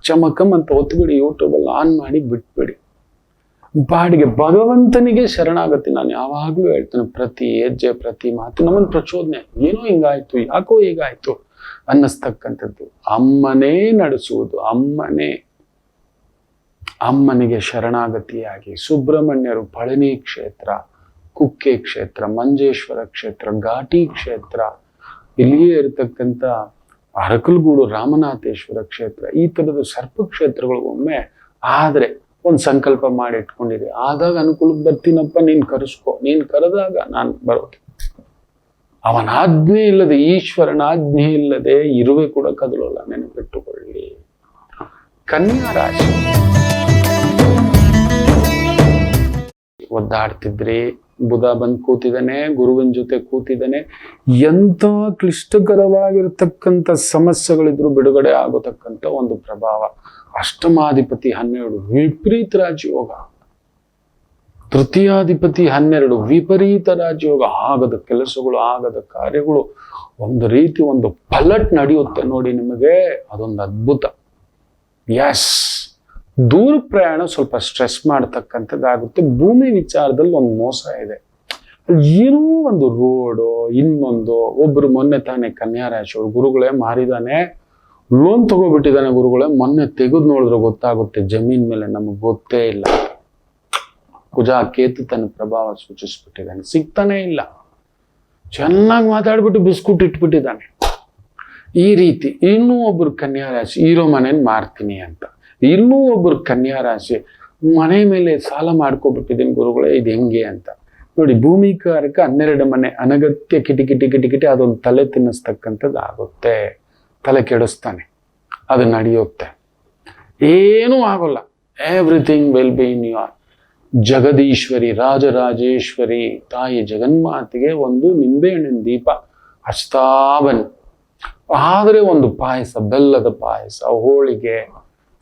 ಚಮಕಂ ಅಂತ ಒತ್ತುಬಿಡಿ, ಯೂಟ್ಯೂಬ್ ಅಲ್ಲಿ ಆನ್ ಮಾಡಿ ಬಿಟ್ಬಿಡಿ. ಬಾಡಿಗೆ ಭಗವಂತನಿಗೆ ಶರಣಾಗತಿ. ನಾನು ಯಾವಾಗ್ಲೂ ಹೇಳ್ತೇನೆ, ಪ್ರತಿ ಹೆಜ್ಜೆ ಪ್ರತಿ ಮಾತು ನಮ್ಮನ್ನು ಪ್ರಚೋದನೆ. ಏನೋ ಹಿಂಗಾಯ್ತು, ಯಾಕೋ ಹೀಗಾಯ್ತು ಅನ್ನಿಸ್ತಕ್ಕಂಥದ್ದು. ಅಮ್ಮನೇ ನಡೆಸುವುದು, ಅಮ್ಮನಿಗೆ ಶರಣಾಗತಿಯಾಗಿ ಸುಬ್ರಹ್ಮಣ್ಯರು ಪಳನಿ ಕ್ಷೇತ್ರ, ಕುಕ್ಕೆ ಕ್ಷೇತ್ರ, ಮಂಜೇಶ್ವರ ಕ್ಷೇತ್ರ, ಘಾಟಿ ಕ್ಷೇತ್ರ, ಇಲ್ಲಿಯೇ ಇರತಕ್ಕಂಥ ಅರಕಲಗೂಡು ರಾಮನಾಥೇಶ್ವರ ಕ್ಷೇತ್ರ, ಈ ತರದ ಸರ್ಪ ಕ್ಷೇತ್ರಗಳು ಒಮ್ಮೆ ಆದ್ರೆ ಒಂದು ಸಂಕಲ್ಪ ಮಾಡಿ ಇಟ್ಕೊಂಡಿರಿ. ಆದಾಗ ಅನುಕೂಲಕ್ಕೆ ಬರ್ತೀನಪ್ಪ, ನೀನ್ ಕರೆಸ್ಕೊ, ನೀನ್ ಕರೆದಾಗ ನಾನು ಬರೋದು. ಅವನ ಆಜ್ಞೆ ಇಲ್ಲದೆ, ಈಶ್ವರನ ಆಜ್ಞೆ ಇಲ್ಲದೆ ಇರುವೆ ಕೂಡ ಕದಲೋಲ್ಲ, ನೆನಪಿಟ್ಟುಕೊಳ್ಳಿ. ಕನ್ಯಾ ರಾಶಿ ಒದ್ದಾಡ್ತಿದ್ರಿ, ಬುಧ ಬಂದು ಕೂತಿದ್ದಾನೆ, ಗುರುವಿನ ಜೊತೆ ಕೂತಿದ್ದಾನೆ. ಎಂತ ಕ್ಲಿಷ್ಟಕರವಾಗಿರತಕ್ಕಂಥ ಸಮಸ್ಯೆಗಳಿದ್ರು ಬಿಡುಗಡೆ ಆಗತಕ್ಕಂಥ ಒಂದು ಪ್ರಭಾವ. ಅಷ್ಟಮಾಧಿಪತಿ 12 ವಿಪರೀತ ರಾಜಯೋಗ, ತೃತೀಯಾಧಿಪತಿ 12 ವಿಪರೀತ ರಾಜಯೋಗ. ಆಗದ ಕೆಲಸಗಳು, ಆಗದ ಕಾರ್ಯಗಳು ಒಂದು ರೀತಿ ಒಂದು ಪಲಟ್ ನಡೆಯುತ್ತೆ ನೋಡಿ ನಿಮಗೆ. ಅದೊಂದು ಅದ್ಭುತ. ಎಸ್, ದೂರ ಪ್ರಯಾಣ ಸ್ವಲ್ಪ ಸ್ಟ್ರೆಸ್ ಮಾಡ್ತಕ್ಕಂಥದ್ದಾಗುತ್ತೆ. ಭೂಮಿ ವಿಚಾರದಲ್ಲಿ ಒಂದು ಮೋಸ ಇದೆ. ಏನೋ ಒಂದು ರೋಡು, ಇನ್ನೊಂದು. ಒಬ್ರು ಮೊನ್ನೆ ತಾನೇ ಕನ್ಯಾ ರಾಶಿಯವರು, ಗುರುಗಳೇ ಮಾರಿದಾನೆ, ಲೋನ್ ತಗೋಬಿಟ್ಟಿದ್ದಾನೆ ಗುರುಗಳೇ, ಮೊನ್ನೆ ತೆಗೆದು ನೋಡಿದ್ರೆ ಗೊತ್ತಾಗುತ್ತೆ ಜಮೀನ್ ಮೇಲೆ ನಮಗೆ ಗೊತ್ತೇ ಇಲ್ಲ. ಕುಜ ಕೇತು ತನ್ನ ಪ್ರಭಾವ ಸೂಚಿಸ್ಬಿಟ್ಟಿದ್ದಾನೆ, ಸಿಗ್ತಾನೆ ಇಲ್ಲ. ಚೆನ್ನಾಗಿ ಮಾತಾಡ್ಬಿಟ್ಟು ಬಿಸ್ಕುಟ್ ಇಟ್ಬಿಟ್ಟಿದ್ದಾನೆ. ಈ ರೀತಿ ಇನ್ನೂ ಒಬ್ರು ಕನ್ಯಾ ರಾಶಿ, ಇರೋ ಮನೇನ್ ಮಾರ್ತೀನಿ ಅಂತ. ಇನ್ನೂ ಒಬ್ರು ಕನ್ಯಾ ರಾಶಿ, ಮನೆ ಮೇಲೆ ಸಾಲ ಮಾಡ್ಕೊಬಿಟ್ಟಿದ್ದೀನಿ ಗುರುಗಳೇ, ಇದು ಹೆಂಗೆ ಅಂತ. ನೋಡಿ, ಭೂಮಿಕಾರಕ 12 ಮನೆ, ಅನಗತ್ಯ ಕಿಟಿಕಿಟಿ ಅದೊಂದು ತಲೆ ತಿನ್ನಿಸ್ತಕ್ಕಂಥದ್ದು ಆಗುತ್ತೆ. ತಲೆ ಕೆಡಿಸ್ತಾನೆ, ಅದು ನಡೆಯುತ್ತೆ. ಏನೂ ಆಗೋಲ್ಲ. Everything will be in your. Jagadishwari, Rajarajeshwari ತಾಯಿ ಜಗನ್ಮಾತೆಗೆ ಒಂದು ನಿಂಬೆಹಣ್ಣಿನ ದೀಪ ಹಚ್ತಾ ಬನ್ನಿ. ಆದರೆ ಒಂದು ಪಾಯಸ, ಬೆಲ್ಲದ ಪಾಯಸ, ಹೋಳಿಗೆ,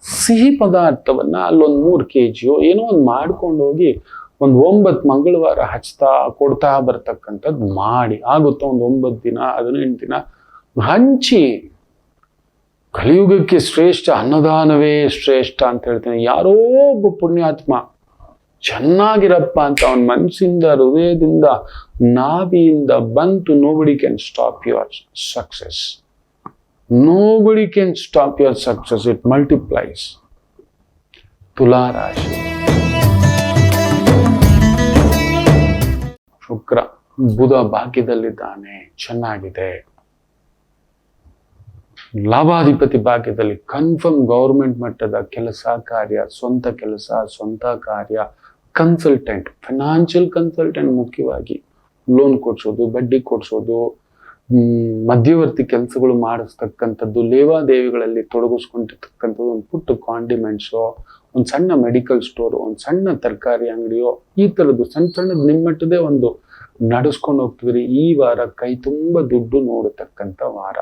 ಸಿಹಿ ಪದಾರ್ಥವನ್ನ ಅಲ್ಲೊಂದು 3 kg ಏನೋ ಒಂದು ಮಾಡ್ಕೊಂಡು ಹೋಗಿ ಒಂದು 9 ಮಂಗಳವಾರ ಹಚ್ತಾ ಕೊಡ್ತಾ ಬರ್ತಕ್ಕಂಥದ್ದು ಮಾಡಿ. ಆಗುತ್ತಾ ಒಂದು 9 ದಿನ 18 ದಿನ ಹಂಚಿ. ಕಲಿಯುಗಕ್ಕೆ ಶ್ರೇಷ್ಠ ಅನ್ನದಾನವೇ ಶ್ರೇಷ್ಠ ಅಂತ ಹೇಳ್ತೇನೆ. ಯಾರೋ ಒಬ್ಬ ಪುಣ್ಯಾತ್ಮ ಚೆನ್ನಾಗಿರಪ್ಪ ಅಂತ ಅವನ ಮನಸ್ಸಿಂದ, ಹೃದಯದಿಂದ, ನಾಭಿಯಿಂದ ಬಂತು. Nobody can stop your success. Nobody can stop your success. It multiplies. ತುಲಾ ರಾಶಿ, ಶುಕ್ರ ಬುಧ ಭಾಗ್ಯದಲ್ಲಿದ್ದಾನೆ, ಚೆನ್ನಾಗಿದೆ. ಲಾಭಾಧಿಪತಿ ಭಾಗ್ಯದಲ್ಲಿ ಕನ್ಫರ್ಮ್ ಗೌರ್ಮೆಂಟ್ ಮಟ್ಟದ ಕೆಲಸ ಕಾರ್ಯ, ಸ್ವಂತ ಕೆಲಸ, ಸ್ವಂತ ಕಾರ್ಯ, ಕನ್ಸಲ್ಟೆಂಟ್, ಫೈನಾನ್ಷಿಯಲ್ ಕನ್ಸಲ್ಟೆಂಟ್, ಮುಖ್ಯವಾಗಿ ಲೋನ್ ಕೊಡ್ಸೋದು, ಬಡ್ಡಿ ಕೊಡ್ಸೋದು, ಮಧ್ಯವರ್ತಿ ಕೆಲಸಗಳು ಮಾಡಿಸ್ತಕ್ಕಂಥದ್ದು, ಲೇವಾದೇವಿಗಳಲ್ಲಿ ತೊಡಗಿಸ್ಕೊಂಡಿರ್ತಕ್ಕಂಥದ್ದು, ಒಂದು ಪುಟ್ಟ ಕಾಂಡಿಮೆಂಟ್ಸು, ಒಂದು ಸಣ್ಣ ಮೆಡಿಕಲ್ ಸ್ಟೋರು, ಒಂದು ಸಣ್ಣ ತರಕಾರಿ ಅಂಗಡಿಯೋ, ಈ ಥರದ್ದು ಸಣ್ಣದು ನಿಮ್ಮ ಮಟ್ಟದೇ ಒಂದು ನಡೆಸ್ಕೊಂಡು ಹೋಗ್ತಿದ್ರಿ. ಈ ವಾರ ಕೈ ತುಂಬ ದುಡ್ಡು ನೋಡತಕ್ಕಂಥ ವಾರ.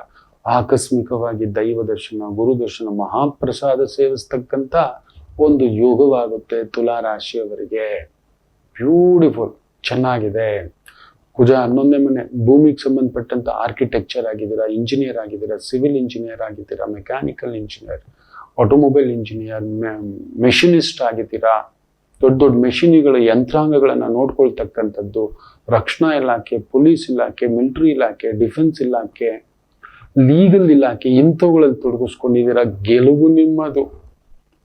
ಆಕಸ್ಮಿಕವಾಗಿ ದೈವ ದರ್ಶನ, ಗುರು ದರ್ಶನ, ಮಹಾಪ್ರಸಾದ ಸೇವಿಸ್ತಕ್ಕಂಥ ಒಂದು ಯೋಗವಾಗುತ್ತೆ ತುಲಾ ರಾಶಿಯವರಿಗೆ. ಬ್ಯೂಟಿಫುಲ್, ಚೆನ್ನಾಗಿದೆ. ಕುಜ 11ನೇ ಮನೆ, ಭೂಮಿಗೆ ಸಂಬಂಧಪಟ್ಟಂತ ಆರ್ಕಿಟೆಕ್ಚರ್ ಆಗಿದ್ದೀರಾ, ಇಂಜಿನಿಯರ್ ಆಗಿದ್ದೀರಾ, ಸಿವಿಲ್ ಇಂಜಿನಿಯರ್ ಆಗಿದ್ದೀರಾ, mechanical engineer, automobile engineer, machinist ಆಗಿದ್ದೀರಾ, ದೊಡ್ಡ ದೊಡ್ಡ ಮೆಷಿನಿಗಳ ಯಂತ್ರಾಂಗಗಳನ್ನ ನೋಡ್ಕೊಳ್ತಕ್ಕಂಥದ್ದು, ರಕ್ಷಣಾ ಇಲಾಖೆ, ಪೊಲೀಸ್ ಇಲಾಖೆ, ಮಿಲಿಟರಿ ಇಲಾಖೆ, ಡಿಫೆನ್ಸ್ ಇಲಾಖೆ, ಲೀಗಲ್ ಇಲಾಖೆ, ಇಂಥವುಗಳಲ್ಲಿ ತೊಡಗಿಸ್ಕೊಂಡಿದ್ದೀರಾ. ಗೆಲುವು ನಿಮ್ಮದು.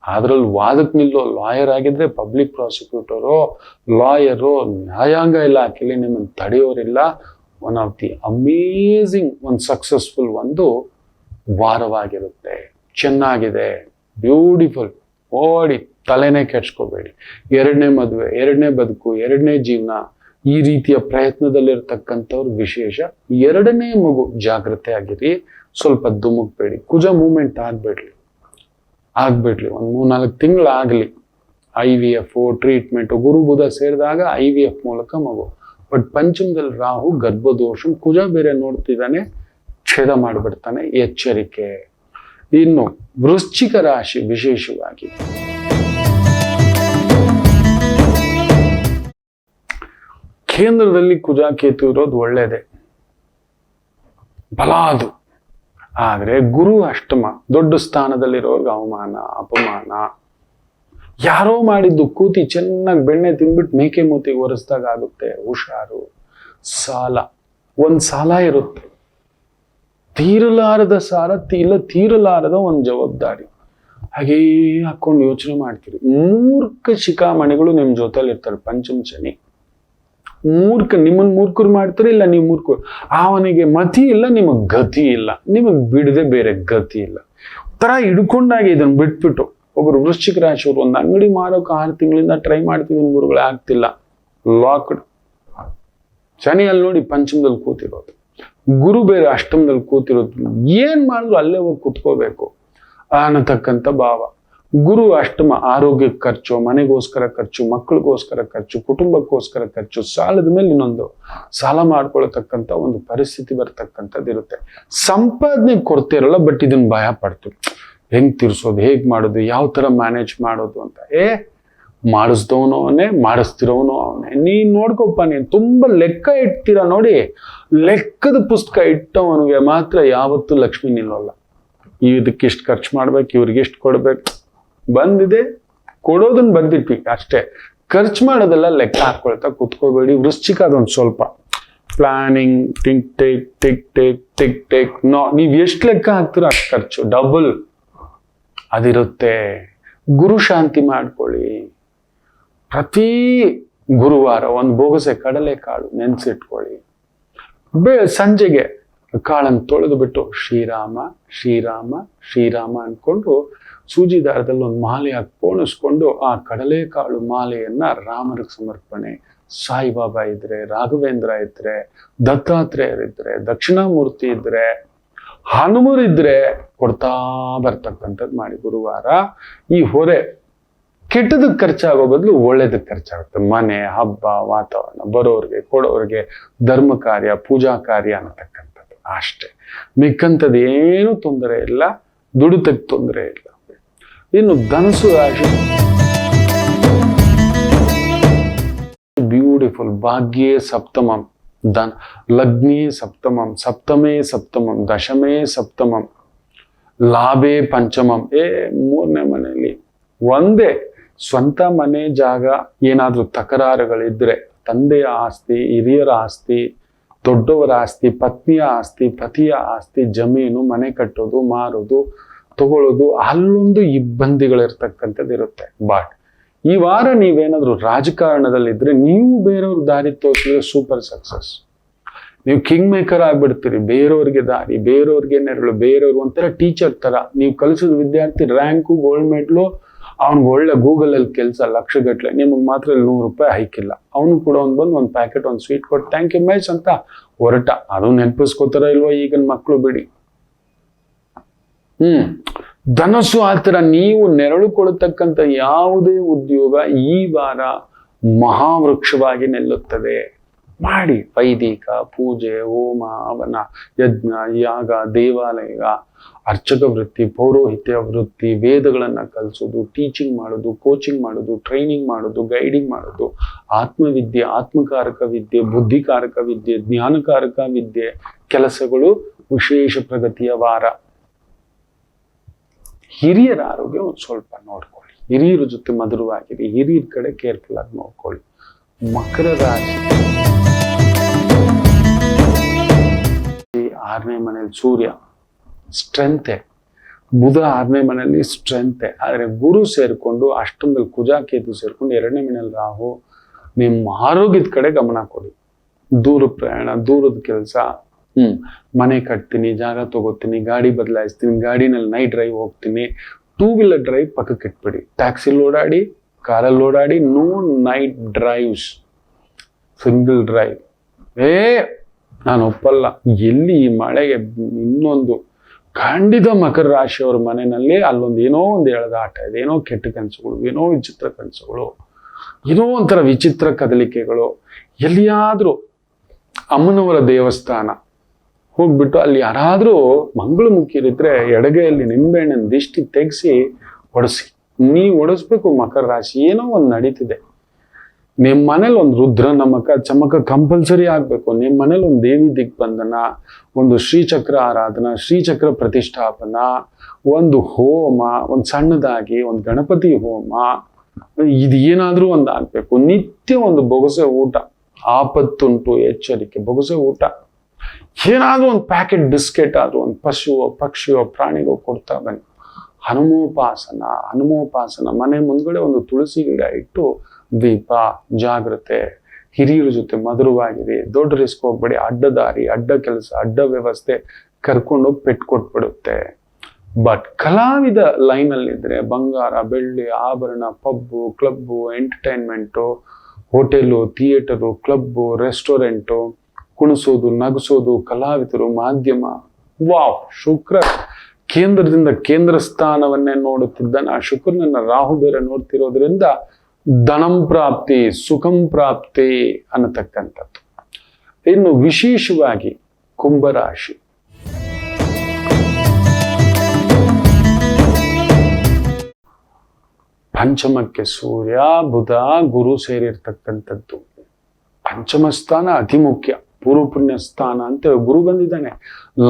ಅದ್ರಲ್ಲಿ ವಾದಕ್ಕೆ ನಿಲ್ಲೋ ಲಾಯರ್ ಆಗಿದ್ರೆ ಪಬ್ಲಿಕ್ ಪ್ರಾಸಿಕ್ಯೂಟರು, ಲಾಯರು, ನ್ಯಾಯಾಂಗ ಇಲಾಖೆಯಲ್ಲಿ ನಿಮ್ಮನ್ನು ತಡೆಯೋರಿಲ್ಲ. ಒನ್ ಆಫ್ ದಿ ಅಮೇಝಿಂಗ್, ಒಂದು ಸಕ್ಸಸ್ಫುಲ್ ಒಂದು ವಾರವಾಗಿರುತ್ತೆ. ಚೆನ್ನಾಗಿದೆ, ಬ್ಯೂಟಿಫುಲ್. ಓಡಿ ತಲೆನೇ ಕೆಡ್ಸ್ಕೋಬೇಡಿ. 2ನೇ ಮದುವೆ, 2ನೇ ಬದುಕು, 2ನೇ ಜೀವನ, ಈ ರೀತಿಯ ಪ್ರಯತ್ನದಲ್ಲಿರ್ತಕ್ಕಂಥವ್ರು ವಿಶೇಷ. 2ನೇ ಮಗು, ಜಾಗ್ರತೆ ಆಗಿರಿ, ಸ್ವಲ್ಪ ಧುಮುಕ್ಬೇಡಿ. ಕುಜ ಮೂವ್ಮೆಂಟ್ ಆಗ್ಬೇಡ್ಲಿ, ಒಂದು 3-4 ತಿಂಗಳಾಗಲಿ. IVF ಟ್ರೀಟ್ಮೆಂಟ್, ಗುರು ಬುಧ ಸೇರಿದಾಗ IVF ಮೂಲಕ ಮಗು. ಬಟ್ ಪಂಚಮದಲ್ಲಿ ರಾಹು ಗರ್ಭದೋಷ, ಕುಜ ಬೇರೆ ನೋಡ್ತಿದ್ದಾನೆ, ಛೇದ ಮಾಡಿಬಿಡ್ತಾನೆ, ಎಚ್ಚರಿಕೆ. ಇನ್ನು ವೃಶ್ಚಿಕ ರಾಶಿ ವಿಶೇಷವಾಗಿ ಕೇಂದ್ರದಲ್ಲಿ ಕುಜ ಕೇತು ಇರೋದು ಒಳ್ಳೇದೆ, ಬಲ ಅದು. ಆದ್ರೆ ಗುರು ಅಷ್ಟಮ, ದೊಡ್ಡ ಸ್ಥಾನದಲ್ಲಿರೋರ್ಗೆ ಅವಮಾನ, ಅಪಮಾನ, ಯಾರೋ ಮಾಡಿದ್ದು ಕೂತಿ ಚೆನ್ನಾಗಿ ಬೆಣ್ಣೆ ತಿಂದ್ಬಿಟ್ಟು ಮೇಕೆ ಮೂತಿಗೆ ಒರೆಸ್ದಾಗ ಆಗುತ್ತೆ. ಹುಷಾರು. ಸಾಲ, ಒಂದ್ ಸಾಲ ಇರುತ್ತೆ, ತೀರಲಾರದ ಸಾಲ, ತೀರಲಾರದ ಒಂದು ಜವಾಬ್ದಾರಿ. ಹಾಗೇ ಹಾಕೊಂಡು ಯೋಚನೆ ಮಾಡ್ತೀರಿ. ಮೂರ್ಖ ಶಿಖಾಮಣಿಗಳು ನಿಮ್ ಜೊತೆಲಿ ಇರ್ತಾರೆ. ಪಂಚಮ ಶನಿ ಮೂರ್ಖ, ನಿಮ್ಮನ್ನ ಮೂರ್ಖರು ಮಾಡ್ತಾರೆ, ಇಲ್ಲ ನೀವು ಮೂರ್ಖರು. ಅವನಿಗೆ ಮತಿ ಇಲ್ಲ, ನಿಮಗ್ ಗತಿ ಇಲ್ಲ, ನಿಮಗ್ ಬಿಡದೆ ಬೇರೆ ಗತಿ ಇಲ್ಲ. ತರ ಹಿಡ್ಕೊಂಡಾಗ ಇದನ್ನ ಬಿಟ್ಬಿಟ್ಟು ಒಬ್ರು ವೃಶ್ಚಿಕ ರಾಶಿಯವರು ಒಂದು ಅಂಗಡಿ ಮಾರೋಕೆ 6 ತಿಂಗಳಿಂದ ಟ್ರೈ ಮಾಡ್ತಿದ್ದೀನಿ ಗುರುಗಳೇ, ಆಗ್ತಿಲ್ಲ, ಲಾಕ್ಡ್. ಶನಿ ಅಲ್ಲಿ ನೋಡಿ ಪಂಚಮದಲ್ಲಿ ಕೂತಿರೋದು, ಗುರು ಬೇರೆ ಅಷ್ಟಮದಲ್ಲಿ ಕೂತಿರೋದು. ಏನ್ ಮಾಡಿದ್ರು ಅಲ್ಲೇ ಹೋಗಿ ಕುತ್ಕೋಬೇಕು ಅನ್ನತಕ್ಕಂಥ ಭಾವ. ಗುರು ಅಷ್ಟಮ, ಆರೋಗ್ಯಕ್ಕೆ ಖರ್ಚು, ಮನೆಗೋಸ್ಕರ ಖರ್ಚು, ಮಕ್ಕಳಿಗೋಸ್ಕರ ಖರ್ಚು, ಕುಟುಂಬಕ್ಕೋಸ್ಕರ ಖರ್ಚು, ಸಾಲದ ಮೇಲೆ ಇನ್ನೊಂದು ಸಾಲ ಮಾಡ್ಕೊಳ್ತಕ್ಕಂಥ ಒಂದು ಪರಿಸ್ಥಿತಿ ಬರ್ತಕ್ಕಂಥದ್ದು ಇರುತ್ತೆ. ಸಂಪಾದನೆ ಕೊರತೆ ಇರಲ್ಲ, ಬಟ್ ಇದನ್ನ ಭಯ ಪಡ್ತೀವಿ. ಹೆಂಗ್ ತೀರ್ಸೋದು, ಹೇಗ್ ಮಾಡೋದು, ಯಾವ ತರ ಮ್ಯಾನೇಜ್ ಮಾಡೋದು ಅಂತ. ಮಾಡಿಸ್ದವನು ಅವನೇ, ಮಾಡಿಸ್ತಿರೋನು ಅವನೇ. ನೀನ್ ನೋಡ್ಕೊಪ್ಪ, ನೀನ್ ತುಂಬಾ ಲೆಕ್ಕ ಇಡ್ತೀರಾ ನೋಡಿ, ಲೆಕ್ಕದ ಪುಸ್ತಕ ಇಟ್ಟವನಿಗೆ ಮಾತ್ರ ಯಾವತ್ತೂ ಲಕ್ಷ್ಮಿ ನಿಲ್ಲೋಲ್ಲ. ಇದಕ್ಕಿಷ್ಟು ಖರ್ಚು ಮಾಡ್ಬೇಕು, ಇವ್ರಿಗೆ ಎಷ್ಟು ಕೊಡ್ಬೇಕು, ಬಂದಿದೆ ಕೊಡೋದನ್ನ ಬಂದಿಟ್ವಿ ಅಷ್ಟೇ. ಖರ್ಚು ಮಾಡೋದೆಲ್ಲ ಲೆಕ್ಕ ಹಾಕೊಳ್ತಾ ಕುತ್ಕೋಬೇಡಿ. ವೃಶ್ಚಿಕ ಅದೊಂದು ಸ್ವಲ್ಪ planning, tick take tick take tick take. ನೀವ್ ಎಷ್ಟು ಲೆಕ್ಕ ಹಾಕ್ತೀರೋ ಅಷ್ಟು ಖರ್ಚು ಡಬಲ್ ಅದಿರುತ್ತೆ. ಗುರು ಶಾಂತಿ ಮಾಡ್ಕೊಳ್ಳಿ. ಪ್ರತಿ ಗುರುವಾರ ಒಂದು ಬೋಗಸೆ ಕಡಲೆಕಾಳು ನೆನ್ಸಿಟ್ಕೊಳ್ಳಿ. ಸಂಜೆಗೆ ಕಾಳನ್ನು ತೊಳೆದು ಬಿಟ್ಟು ಶ್ರೀರಾಮ ಶ್ರೀರಾಮ ಶ್ರೀರಾಮ ಅನ್ಕೊಂಡು ಸೂಜಿ ದಾರದಲ್ಲಿ ಒಂದು ಮಾಲೆ ಹಾಕಿ ಪೋಣಿಸ್ಕೊಂಡು ಆ ಕಡಲೆಕಾಳು ಮಾಲೆಯನ್ನ ರಾಮರಿಗೆ ಸಮರ್ಪಣೆ. ಸಾಯಿಬಾಬಾ ಇದ್ರೆ, ರಾಘವೇಂದ್ರ ಇದ್ರೆ, ದತ್ತಾತ್ರೇಯರಿದ್ರೆ, ದಕ್ಷಿಣಾಮೂರ್ತಿ ಇದ್ರೆ, ಹನುಮರಿದ್ರೆ ಕೊಡ್ತಾ ಬರ್ತಕ್ಕಂಥದ್ದು ಮಾಡಿ. ಗುರುವಾರ ಈ ಹೊರೆ ಕೆಟ್ಟದಕ್ಕೆ ಖರ್ಚಾಗೋ ಬದಲು ಒಳ್ಳೇದಕ್ಕೆ ಖರ್ಚಾಗುತ್ತೆ. ಮನೆ, ಹಬ್ಬ, ವಾತಾವರಣ, ಬರೋರಿಗೆ, ಕೊಡೋರಿಗೆ, ಧರ್ಮ ಕಾರ್ಯ, ಪೂಜಾ ಕಾರ್ಯ ಅನ್ನತಕ್ಕಂಥದ್ದು ಅಷ್ಟೇ. ಮಿಕ್ಕಂಥದ್ದು ಏನು ತೊಂದರೆ ಇಲ್ಲ, ದುಡಿತಕ್ಕೆ ತೊಂದರೆ ಇಲ್ಲ. ಇನ್ನು ಧನಸು ರಾಶಿ ಬ್ಯೂಟಿಫುಲ್. ಭಾಗ್ಯೇ ಸಪ್ತಮಂ, ಲಗ್ನೇ ಸಪ್ತಮಂ, ಸಪ್ತಮೇ ಸಪ್ತಮಂ, ದಶಮೇ ಸಪ್ತಮಂ, ಲಾಭೇ ಪಂಚಮಂ. ಮೂರನೇ ಮನೆಯಲ್ಲಿ ಒಂದೇ ಸ್ವಂತ ಮನೆ ಜಾಗ ಏನಾದ್ರೂ ತಕರಾರುಗಳಿದ್ರೆ, ತಂದೆಯ ಆಸ್ತಿ, ಹಿರಿಯರ ಆಸ್ತಿ, ದೊಡ್ಡವರ ಆಸ್ತಿ, ಪತ್ನಿಯ ಆಸ್ತಿ, ಪತಿಯ ಆಸ್ತಿ, ಜಮೀನು, ಮನೆ ಕಟ್ಟೋದು, ಮಾರೋದು, ತಗೊಳ್ಳೋದು, ಅಲ್ಲೊಂದು ಇಬ್ಬಂದಿಗಳಿರ್ತಕ್ಕಂಥದ್ದು ಇರುತ್ತೆ. ಬಟ್ ಈ ವಾರ ನೀವೇನಾದ್ರೂ ರಾಜಕಾರಣದಲ್ಲಿದ್ರೆ ನೀವು ಬೇರೆಯವ್ರ ದಾರಿ ತೋರಿಸಿದ್ರೆ ಸೂಪರ್ ಸಕ್ಸಸ್. ನೀವು ಕಿಂಗ್ ಮೇಕರ್ ಆಗ್ಬಿಡ್ತೀರಿ. ಬೇರೆಯವ್ರಿಗೆ ದಾರಿ, ಬೇರೆಯವ್ರಿಗೆ ನೆರಳು, ಬೇರೆಯವ್ರು ಒಂಥರ ಟೀಚರ್ ತರ. ನೀವು ಕಲಿಸಿದ ವಿದ್ಯಾರ್ಥಿ ರ್ಯಾಂಕು, ಗೋಲ್ಡ್ ಮೆಡ್ಲು, ಅವ್ನಿಗೆ ಒಳ್ಳೆ ಗೂಗಲಲ್ಲಿ ಕೆಲಸ ಲಕ್ಷಗಟ್ಲೆ, ನಿಮಗೆ ಮಾತ್ರ ₹100 ಹೈಕಿಲ್ಲ. ಅವನು ಕೂಡ ಬಂದು ಒಂದು ಪ್ಯಾಕೆಟ್, ಒಂದು ಸ್ವೀಟ್ ಕೊಟ್ಟು ಥ್ಯಾಂಕ್ ಯು ಮ್ಯಾಚ್ ಅಂತ ಹೊರಟ. ಅದು ನೆನಪಿಸ್ಕೋತಾರ ಇಲ್ವೋ ಈಗಿನ ಮಕ್ಕಳು ಬಿಡಿ. ಧನಸ್ಸು ಆ ಥರ ನೀವು ನೆರಳು ಕೊಡತಕ್ಕಂಥ ಯಾವುದೇ ಉದ್ಯೋಗ ಈ ವಾರ ಮಹಾವೃಕ್ಷವಾಗಿ ನಿಲ್ಲುತ್ತದೆ. ಮಾಡಿ. ವೈದಿಕ ಪೂಜೆ, ಹೋಮ, ಹವನ, ಯಜ್ಞ, ಯಾಗ, ದೇವಾಲಯ, ಅರ್ಚಕ ವೃತ್ತಿ, ಪೌರೋಹಿತ್ಯ ವೃತ್ತಿ, ವೇದಗಳನ್ನ ಕಲಿಸೋದು, ಟೀಚಿಂಗ್ ಮಾಡೋದು, ಕೋಚಿಂಗ್ ಮಾಡೋದು, ಟ್ರೈನಿಂಗ್ ಮಾಡೋದು, ಗೈಡಿಂಗ್ ಮಾಡೋದು, ಆತ್ಮವಿದ್ಯೆ, ಆತ್ಮಕಾರಕ ವಿದ್ಯೆ, ಬುದ್ಧಿಕಾರಕ ವಿದ್ಯೆ, ಜ್ಞಾನಕಾರಕ ವಿದ್ಯೆ ಕೆಲಸಗಳು ವಿಶೇಷ ಪ್ರಗತಿಯ ವಾರ. ಹಿರಿಯರ ಆರೋಗ್ಯ ಒಂದು ಸ್ವಲ್ಪ ನೋಡ್ಕೊಳ್ಳಿ. ಹಿರಿಯರ ಜೊತೆ ಮಧುರವಾಗಿರಿ. ಹಿರಿಯರ ಕಡೆ ಕೇರ್ಫುಲ್ ಆಗಿ ನೋಡ್ಕೊಳ್ಳಿ. ಮಕರ ರಾಶಿ 6ನೇ ಮನೆಯಲ್ಲಿ ಸೂರ್ಯ, ಸ್ಟ್ರೆಂತೆ. ಬುಧ 6ನೇ ಮನೆಯಲ್ಲಿ ಸ್ಟ್ರೆಂತೆ. ಆದರೆ ಗುರು ಸೇರ್ಕೊಂಡು, ಅಷ್ಟೊಂದಲ್ಲಿ ಕುಜ, ಕೇತು ಸೇರ್ಕೊಂಡು 2ನೇ ಮನೆಯಲ್ಲಿ ರಾಹು. ನಿಮ್ಮ ಆರೋಗ್ಯದ ಕಡೆ ಗಮನ ಕೊಡಿ. ದೂರ ಪ್ರಯಾಣ, ದೂರದ ಕೆಲಸ, ಮನೆ ಕಟ್ತೀನಿ, ಜಾಗ ತಗೋತೀನಿ, ಗಾಡಿ ಬದಲಾಯಿಸ್ತೀನಿ, ಗಾಡಿನಲ್ಲಿ ನೈಟ್ ಡ್ರೈವ್ ಹೋಗ್ತೀನಿ, 2 ವೀಲರ್ ಡ್ರೈವ್ ಪಕ್ಕಕ್ಕೆ ಇಟ್ಬಿಡಿ. ಟ್ಯಾಕ್ಸಿಲಿ ಓಡಾಡಿ, ಕಾರಲ್ಲಿ ಓಡಾಡಿ, no night drives, single drive. ನಾನು ಒಪ್ಪಲ್ಲ. ಎಲ್ಲಿ ಈ ಮಳೆಗೆ ಇನ್ನೊಂದು ಖಂಡಿತ ಮಕರ ರಾಶಿಯವ್ರ ಮನೆಯಲ್ಲಿ ಅಲ್ಲೊಂದು ಏನೋ ಒಂದು ಎಳೆದಾಟ ಇದೆ, ಏನೋ ಕೆಟ್ಟ ಕನಸುಗಳು, ಏನೋ ವಿಚಿತ್ರ ಕನಸುಗಳು, ಏನೋ ಒಂಥರ ವಿಚಿತ್ರ ಕದಲಿಕೆಗಳು. ಎಲ್ಲಿಯಾದ್ರೂ ಅಮ್ಮನವರ ದೇವಸ್ಥಾನ ಹೋಗ್ಬಿಟ್ಟು ಅಲ್ಲಿ ಯಾರಾದ್ರೂ ಮಂಗಳಮುಖಿರಿದ್ರೆ ಎಡಗೈಯಲ್ಲಿ ನಿಂಬೆಹಣ್ಣಿನ ದಿಷ್ಟಿ ತೆಗೆಸಿ ಒಡಿಸಿ. ನೀವು ಒಡಿಸ್ಬೇಕು. ಮಕರ ರಾಶಿ ಏನೋ ಒಂದು ನಡೀತಿದೆ. ನಿಮ್ಮ ಮನೇಲಿ ಒಂದು ರುದ್ರ ನಮಕ ಚಮಕ ಕಂಪಲ್ಸರಿ ಆಗ್ಬೇಕು. ನಿಮ್ಮ ಮನೇಲಿ ಒಂದು ದೇವಿ ದಿಗ್ಬಂಧನ, ಒಂದು ಶ್ರೀಚಕ್ರ ಆರಾಧನಾ, ಶ್ರೀಚಕ್ರ ಪ್ರತಿಷ್ಠಾಪನ, ಒಂದು ಹೋಮ, ಒಂದು ಸಣ್ಣದಾಗಿ ಒಂದು ಗಣಪತಿ ಹೋಮ, ಇದು ಏನಾದ್ರೂ ಒಂದು ಆಗ್ಬೇಕು. ನಿತ್ಯ ಒಂದು ಬೊಗಸೆ ಊಟ, ಆಪತ್ತುಂಟು ಎಚ್ಚರಿಕೆ, ಬೊಗಸೆ ಊಟ, ಏನಾದ್ರೂ ಒಂದು ಪ್ಯಾಕೆಟ್ ಬಿಸ್ಕೆಟ್ ಆದ್ರೂ ಒಂದು ಪಶುವೋ ಪಕ್ಷಿಯೋ ಪ್ರಾಣಿಗೋ ಕೊಡ್ತಾ ಬನ್ನಿ. ಹನುಮೋಪಾಸನ ಮನೆ ಮುಂದ್ಗಡೆ ಒಂದು ತುಳಸಿ ಗಿಡ ಇಟ್ಟು ದೀಪ, ಜಾಗ್ರತೆ. ಹಿರಿಯರ ಜೊತೆ ಮಧುರವಾಗಿರಿ. ದೊಡ್ಡ ರಿಸ್ಕ್ ಹೋಗ್ಬೇಡಿ. ಅಡ್ಡದಾರಿ, ಅಡ್ಡ ಕೆಲಸ, ಅಡ್ಡ ವ್ಯವಸ್ಥೆ ಕರ್ಕೊಂಡೋಗಿ ಪೆಟ್ಟು ಕೊಟ್ಬಿಡುತ್ತೆ. ಬಟ್ ಕಲಾವಿದ ಲೈನಲ್ಲಿದ್ರೆ ಬಂಗಾರ, ಬೆಳ್ಳಿ, ಆಭರಣ, pub, club, entertainment, hotel, theatre, club, restaurant, ಕುಣಿಸೋದು, ನಗಿಸೋದು, ಕಲಾವಿದರು, ಮಾಧ್ಯಮ. ವಾವ್! ಶುಕ್ರ ಕೇಂದ್ರದಿಂದ ಕೇಂದ್ರ ಸ್ಥಾನವನ್ನೇ ನೋಡುತ್ತಿದ್ದಾನೆ. ಆ ಶುಕ್ರನನ್ನ ರಾಹು ಬೇರೆ ನೋಡ್ತಿರೋದ್ರಿಂದ ಧನಂ ಪ್ರಾಪ್ತಿ, ಸುಖಂ ಪ್ರಾಪ್ತಿ ಅನ್ನತಕ್ಕಂಥದ್ದು. ಇನ್ನು ವಿಶೇಷವಾಗಿ ಕುಂಭರಾಶಿ, ಪಂಚಮಕ್ಕೆ ಸೂರ್ಯ, ಬುಧ, ಗುರು ಸೇರಿರ್ತಕ್ಕಂಥದ್ದು. ಪಂಚಮ ಸ್ಥಾನ ಅತಿ ಮುಖ್ಯ. ಪೂರ್ವ ಪುಣ್ಯ ಸ್ಥಾನ ಅಂತ ಗುರು ಬಂದಿದ್ದಾನೆ.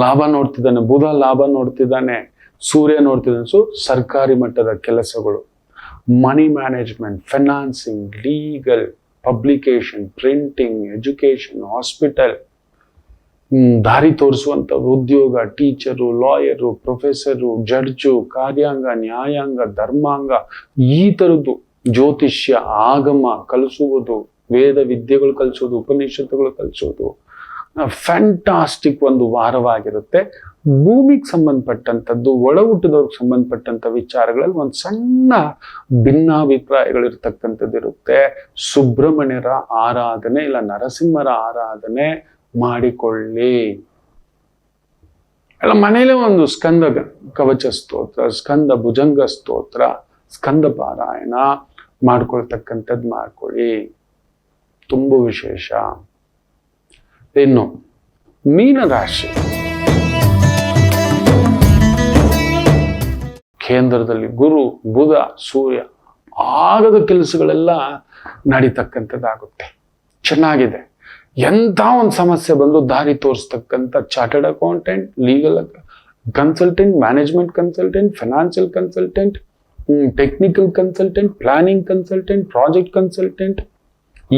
ಲಾಭ ನೋಡ್ತಿದ್ದಾನೆ. ಬುಧ ಲಾಭ ನೋಡ್ತಿದ್ದಾನೆ. ಸೂರ್ಯ ನೋಡ್ತಿದ್ದಾನೆ. ಸೊ ಸರ್ಕಾರಿ ಮಟ್ಟದ ಕೆಲಸಗಳು, money management, financing, legal, publication, printing, education, hospital, ದಾರಿ ತೋರಿಸುವಂತ ಉದ್ಯೋಗ, ಟೀಚರು, ಲಾಯರು, ಪ್ರೊಫೆಸರು, ಜಡ್ಜು, ಕಾರ್ಯಾಂಗ, ನ್ಯಾಯಾಂಗ, ಧರ್ಮಾಂಗ, ಈ ತರದ್ದು, ಜ್ಯೋತಿಷ್ಯ, ಆಗಮ ಕಲಿಸುವುದು, ವೇದ ವಿದ್ಯೆಗಳು ಕಲಿಸೋದು, ಉಪನಿಷತ್ತುಗಳು ಕಲಿಸೋದು. ಫ್ಯಾಂಟಾಸ್ಟಿಕ್ ಒಂದು ವಾರವಾಗಿರುತ್ತೆ. ಭೂಮಿಗೆ ಸಂಬಂಧಪಟ್ಟಂಥದ್ದು, ಒಳ ಹುಟ್ಟಿದವ್ರಿಗೆ ಸಂಬಂಧಪಟ್ಟಂಥ ವಿಚಾರಗಳಲ್ಲಿ ಒಂದು ಸಣ್ಣ ಭಿನ್ನಾಭಿಪ್ರಾಯಗಳಿರ್ತಕ್ಕಂಥದ್ದು ಇರುತ್ತೆ. ಸುಬ್ರಹ್ಮಣ್ಯರ ಆರಾಧನೆ ಇಲ್ಲ ನರಸಿಂಹರ ಆರಾಧನೆ ಮಾಡಿಕೊಳ್ಳಿ. ಎಲ್ಲ ಮನೇಲೆ ಒಂದು ಸ್ಕಂದ ಕವಚ ಸ್ತೋತ್ರ, ಸ್ಕಂದ ಭುಜಂಗ ಸ್ತೋತ್ರ, ಸ್ಕಂದ ಪಾರಾಯಣ, ಮಾಡ್ಕೊಳ್ತಕ್ಕಂಥದ್ದು ಮಾಡ್ಕೊಳ್ಳಿ, ತುಂಬ ವಿಶೇಷ. ಇನ್ನು ಮೀನರಾಶಿ, ಕೇಂದ್ರದಲ್ಲಿ ಗುರು, ಬುಧ, ಸೂರ್ಯ, ಆಗದ ಕೆಲಸಗಳೆಲ್ಲ ನಡೀತಕ್ಕಂಥದ್ದಾಗುತ್ತೆ. ಚೆನ್ನಾಗಿದೆ. ಎಂಥ ಒಂದು ಸಮಸ್ಯೆ ಬಂದು ದಾರಿ ತೋರಿಸ್ತಕ್ಕಂಥ chartered accountant, legal consultant, management consultant, financial consultant, technical consultant, planning consultant, project consultant,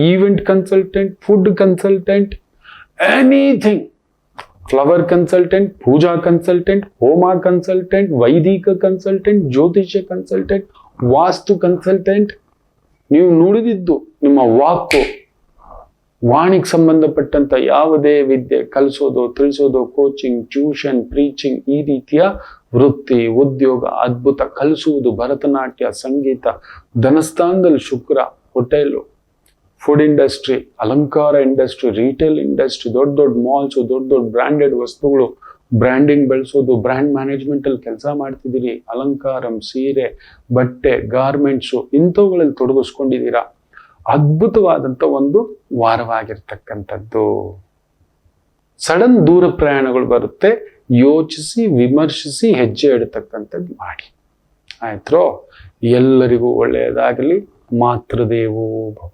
event consultant, food consultant, anything, flower consultant, ಪೂಜಾ ಕನ್ಸಲ್ಟೆಂಟ್, ಹೋಮ ಕನ್ಸಲ್ಟೆಂಟ್, ವೈದಿಕ ಕನ್ಸಲ್ಟೆಂಟ್, ಜ್ಯೋತಿಷ್ಯ ಕನ್ಸಲ್ಟೆಂಟ್, ವಾಸ್ತು ಕನ್ಸಲ್ಟೆಂಟ್, ನೀವು ನುಡಿದಿದ್ದು ನಿಮ್ಮ ವಾಕು, ವಾಣಿಗೆ ಸಂಬಂಧಪಟ್ಟಂತ ಯಾವುದೇ ವಿದ್ಯೆ ಕಲಿಸೋದು, ತಿಳಿಸೋದು, ಕೋಚಿಂಗ್, ಟ್ಯೂಷನ್, ಪ್ರೀಚಿಂಗ್, ಈ ರೀತಿಯ ವೃತ್ತಿ, ಉದ್ಯೋಗ, ಅದ್ಭುತ. ಕಲಿಸುವುದು, ಭರತನಾಟ್ಯ, ಸಂಗೀತ, ಧನಸ್ಥಾನದಲ್ಲಿ ಶುಕ್ರ, ಹೋಟೆಲು, ಫುಡ್ ಇಂಡಸ್ಟ್ರಿ, ಅಲಂಕಾರ ಇಂಡಸ್ಟ್ರಿ, ರಿಟೇಲ್ ಇಂಡಸ್ಟ್ರಿ, ದೊಡ್ಡ ದೊಡ್ಡ ಮಾಲ್ಸು, ದೊಡ್ಡ ದೊಡ್ಡ ಬ್ರ್ಯಾಂಡೆಡ್ ವಸ್ತುಗಳು, ಬ್ರ್ಯಾಂಡಿಂಗ್ ಬೆಳೆಸೋದು, ಬ್ರ್ಯಾಂಡ್ ಮ್ಯಾನೇಜ್ಮೆಂಟ್ ಅಲ್ಲಿ ಕೆಲಸ ಮಾಡ್ತಿದ್ದೀರಿ, ಅಲಂಕಾರಂ, ಸೀರೆ, ಬಟ್ಟೆ, ಗಾರ್ಮೆಂಟ್ಸು, ಇಂಥವುಗಳಲ್ಲಿ ತೊಡಗಿಸ್ಕೊಂಡಿದ್ದೀರಾ. ಅದ್ಭುತವಾದಂಥ ಒಂದು ವಾರವಾಗಿರ್ತಕ್ಕಂಥದ್ದು. ಸಡನ್ ದೂರ ಪ್ರಯಾಣಗಳು ಬರುತ್ತೆ. ಯೋಚಿಸಿ ವಿಮರ್ಶಿಸಿ ಹೆಜ್ಜೆ ಇಡತಕ್ಕಂಥದ್ದು ಮಾಡಿ. ಆಯ್ತು. ಎಲ್ಲರಿಗೂ ಒಳ್ಳೆಯದಾಗಲಿ. ಮಾತೃದೇವೋ ಭವ.